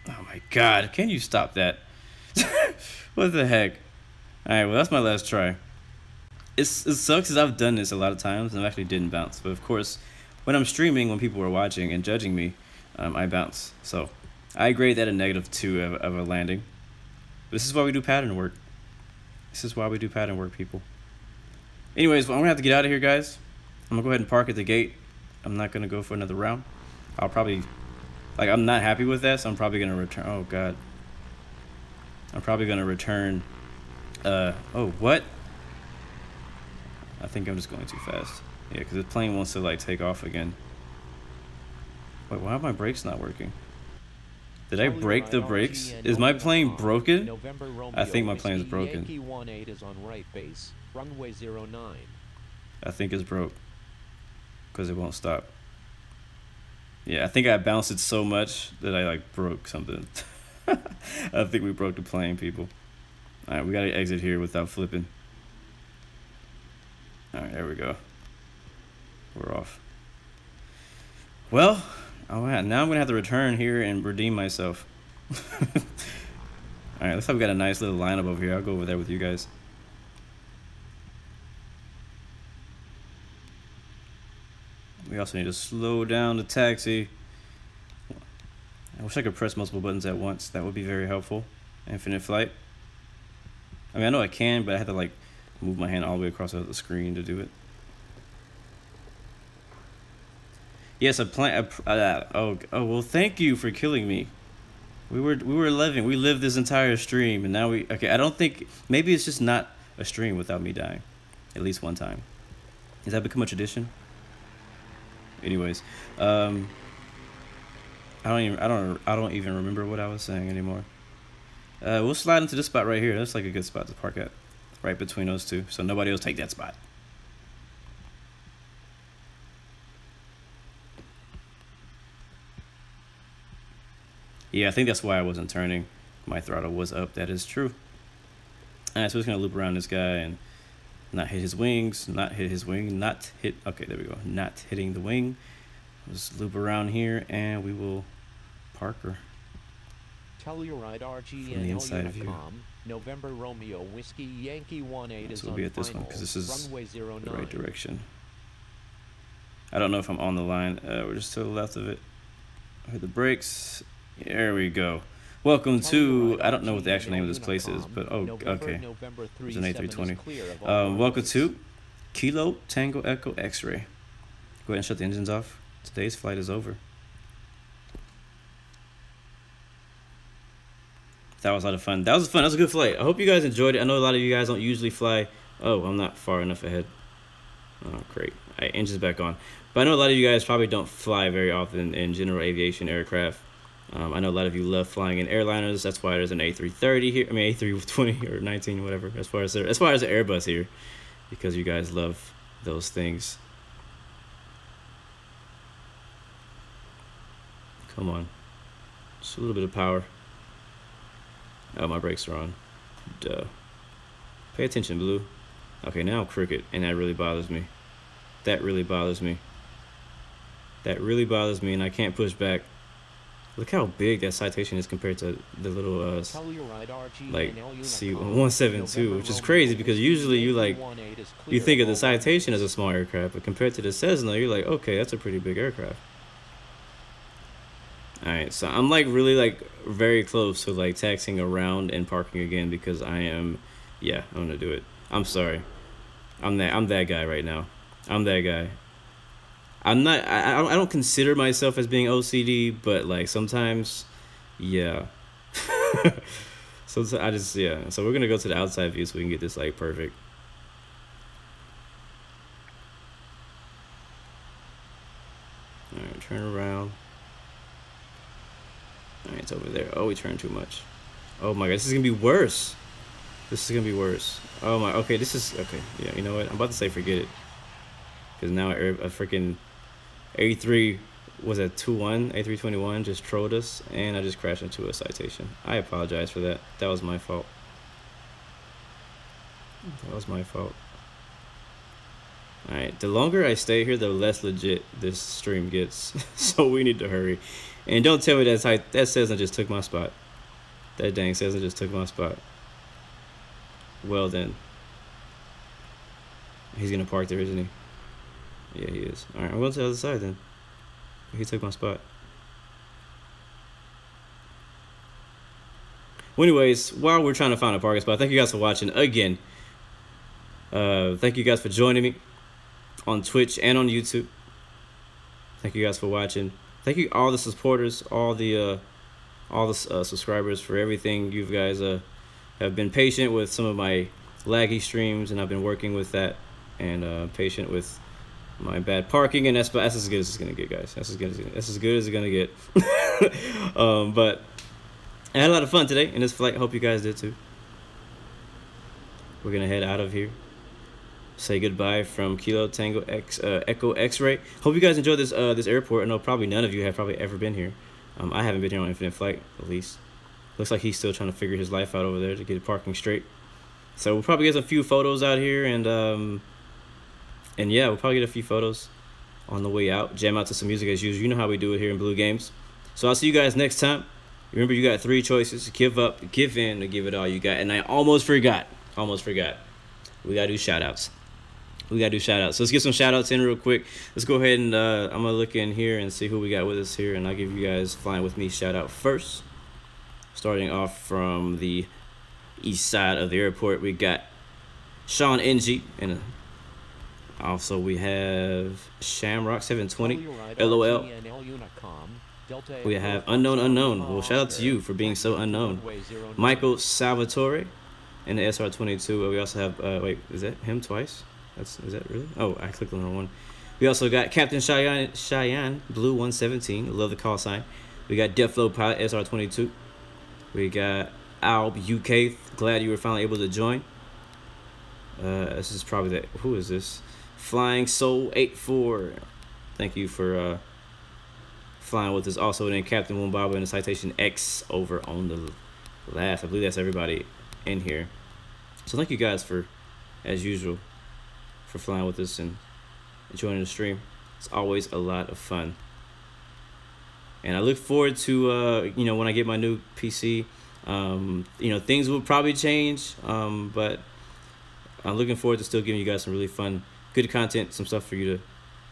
Oh my god, can you stop that? What the heck? Alright, well that's my last try. It sucks because I've done this a lot of times and I actually didn't bounce. But of course, when I'm streaming, when people are watching and judging me, I bounce. So I grade that a -2 of a landing. But this is why we do pattern work. This is why we do pattern work, people. Anyways, well, I'm going to have to get out of here, guys. I'm going to go ahead and park at the gate. I'm not going to go for another round. I'll probably... Like, I'm not happy with that, so I'm probably going to return... Oh, God. I'm probably going to return... Oh, what? I think I'm just going too fast. Yeah, because the plane wants to, like, take off again. Wait, why are my brakes not working? Did I break the brakes? Is my plane broken? I think my plane is broken. I think it's broke. Because it won't stop. Yeah, I think I bounced it so much that I, like, broke something. I think we broke the plane, people. Alright, we gotta exit here without flipping. Alright, there we go. We're off. Well, alright, now I'm gonna have to return here and redeem myself. Alright, looks like we got a nice little lineup over here. I'll go over there with you guys. We also need to slow down the taxi. I wish I could press multiple buttons at once. That would be very helpful. Infinite flight. I mean, I know I can, but I have to, like, move my hand all the way across the screen to do it. Yes, oh, well, thank you for killing me. We were living. We lived this entire stream, and now we... Okay, I don't think... Maybe it's just not a stream without me dying. At least one time. Has that become a tradition? Anyways, I don't even remember what I was saying anymore. We'll slide into this spot right here. That's like a good spot to park at, right between those two, so nobody else take that spot. Yeah, I think that's why I wasn't turning. My throttle was up. That is true. All right, so we're just gonna loop around this guy and not hit his wings, not hit his wing, not hit. Okay, there we go. Not hitting the wing. Just loop around here, and we will park her. Telluride RG from the inside of you. November Romeo Whiskey Yankee 18 So we'll be at this one because this is the right direction. I don't know if I'm on the line. We're just to the left of it. Hit the brakes. There we go. Welcome to, I don't know what the actual name of this place is, but oh, okay. It's an A320. Welcome to Kilo Tango Echo X-Ray. Go ahead and shut the engines off. Today's flight is over. That was a lot of fun. That was fun. That was a good flight. I hope you guys enjoyed it. I know a lot of you guys don't usually fly. Oh, I'm not far enough ahead. Oh, great. All right, engines back on. But I know a lot of you guys probably don't fly very often in general aviation aircraft. I know a lot of you love flying in airliners. That's why there's an A330 here. I mean, A320 or 19, whatever. As far as the Airbus here, because you guys love those things. Come on, just a little bit of power. Oh, my brakes are on. Duh. Pay attention, Blue. Okay, now I'm crooked, and that really bothers me. That really bothers me. That really bothers me, and I can't push back. Look how big that Citation is compared to the little like C172, which is crazy because usually you think of the Citation as a small aircraft, but compared to the Cessna, you're like, okay, that's a pretty big aircraft. All right, so I'm like really very close to like taxiing around and parking again because I'm gonna do it. I'm sorry, I'm that guy right now. I'm that guy. I'm not. I don't consider myself as being OCD, but like sometimes, yeah. Sometimes I just So we're gonna go to the outside view so we can get this like perfect. All right, turn around. All right, it's over there. Oh, we turned too much. Oh my God, this is gonna be worse. This is gonna be worse. Oh my. Okay, this is okay. Yeah, you know what? I'm about to say forget it, because now a freaking A3 was at 2-1, A321 just trolled us, and I just crashed into a Citation. I apologize for that. That was my fault. That was my fault. Alright, the longer I stay here, the less legit this stream gets. So we need to hurry. And don't tell me that Cessna just took my spot. That dang Cessna just took my spot. Well then. He's gonna park there, isn't he? Yeah, he is. Alright, I'm going to the other side then. He took my spot. Well, anyways, while we're trying to find a parking spot, thank you guys for watching again. Thank you guys for joining me on Twitch and on YouTube. Thank you guys for watching. Thank you all the supporters, all the subscribers for everything. You guys have been patient with some of my laggy streams, and I've been working with that, and patient with my bad parking, and that's as good as it's gonna get, guys. That's as good as it's gonna get. But I had a lot of fun today in this flight. Hope you guys did too. We're gonna head out of here. Say goodbye from Kilo Tango Echo X-Ray. Hope you guys enjoyed this this airport. I know probably none of you have probably ever been here. I haven't been here on Infinite Flight, at least. Looks like he's still trying to figure his life out over there to get parking straight. So we'll probably get a few photos out here, and yeah, we'll probably get a few photos on the way out. Jam out to some music as usual. You know how we do it here in Blue Games. So I'll see you guys next time. Remember, you got 3 choices: give up, give in, or give it all you got. And I almost forgot. We gotta do shoutouts. So let's get some shoutouts in real quick. Let's go ahead and I'm gonna look in here and see who we got with us here, and I'll give you guys Flying With Me shout out first. Starting off from the east side of the airport, we got Sean NG, and also we have Shamrock 720 LOL. We have Unknown. Well, shout out to you for being so unknown. Michael Salvatore and the SR22. We also have wait, is that him twice? Is that really? Oh, I clicked on the wrong one. We also got Captain Cheyenne BLU116. Love the call sign. We got Deathflow Pilot SR22. We got Alb UK. Glad you were finally able to join. This is probably that. Who is this? Flying Soul 84. Thank you for flying with us. Also, then Captain Wumbaba and the CitationX over on the last. I believe that's everybody in here. So thank you guys for, as usual, for flying with us and joining the stream. It's always a lot of fun. And I look forward to, you know, when I get my new PC, you know, things will probably change, but I'm looking forward to still giving you guys some really fun, good content, some stuff for you to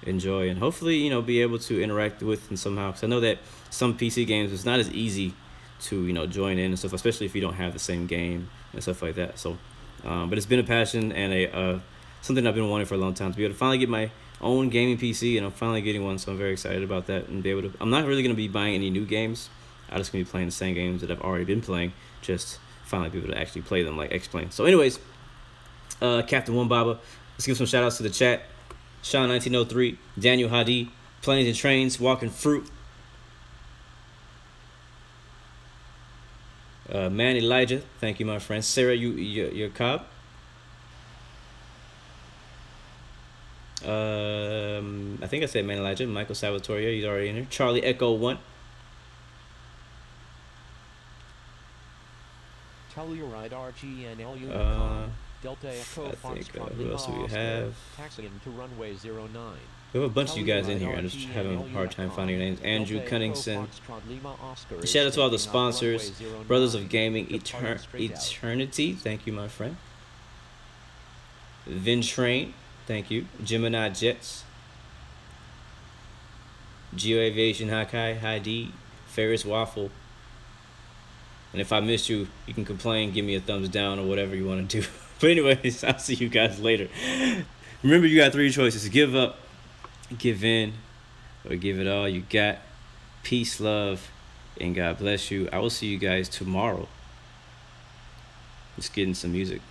enjoy, and hopefully, you know, be able to interact with and somehow, because I know that some PC games, it's not as easy to, you know, join in and stuff, especially if you don't have the same game and stuff like that. So, but it's been a passion and a something I've been wanting for a long time, to be able to finally get my own gaming PC, and I'm finally getting one, so I'm very excited about that, and be able to. I'm not really gonna be buying any new games. I'm just gonna be playing the same games that I've already been playing, just finally be able to actually play them, like explain. So, anyways, Captain One Baba, let's give some shout outs to the chat. Sean 1903, Daniel Hadi, Planes and Trains, Walking Fruit, Man Elijah, thank you, my friend. Sarah, your cob. I think I said Man Elijah. Michael Salvatore, he's already in here. Charlie Echo 1. Telluride RGNL Delta Echo I think, Foxtrot who Lima else do we Oscar, have? taxiing to runway 09. We have a bunch of you guys in here. I'm just having a hard time finding your names. Andrew Cunningston. Shout out to all the sponsors. Brothers of Gaming, Eternity. Thank you, my friend. Vintrain. Thank you. Gemini Jets. Geo Aviation Hakai, Heidi, Ferris Waffle. And if I missed you, you can complain, give me a thumbs down or whatever you want to do. But anyways, I'll see you guys later. Remember, you got 3 choices: give up, give in, or give it all you got. Peace, love, and God bless you. I will see you guys tomorrow. Let's get in some music.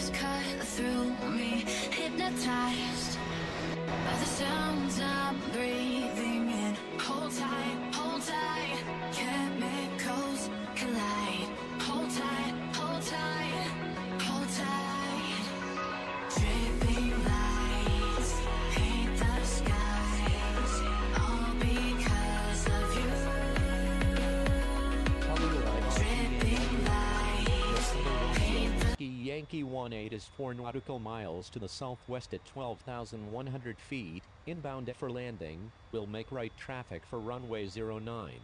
waves cut through me, hypnotized by the sounds I'm breathing in. Hold tight, hold tight. Chemicals collide. Hold tight, hold tight, hold tight. Dripping lights paint the skies, all because of you. Dripping lights paint the Yankee 18 is 4 nautical miles to the southwest at 12,100 feet, inbound for landing, will make right traffic for runway 09.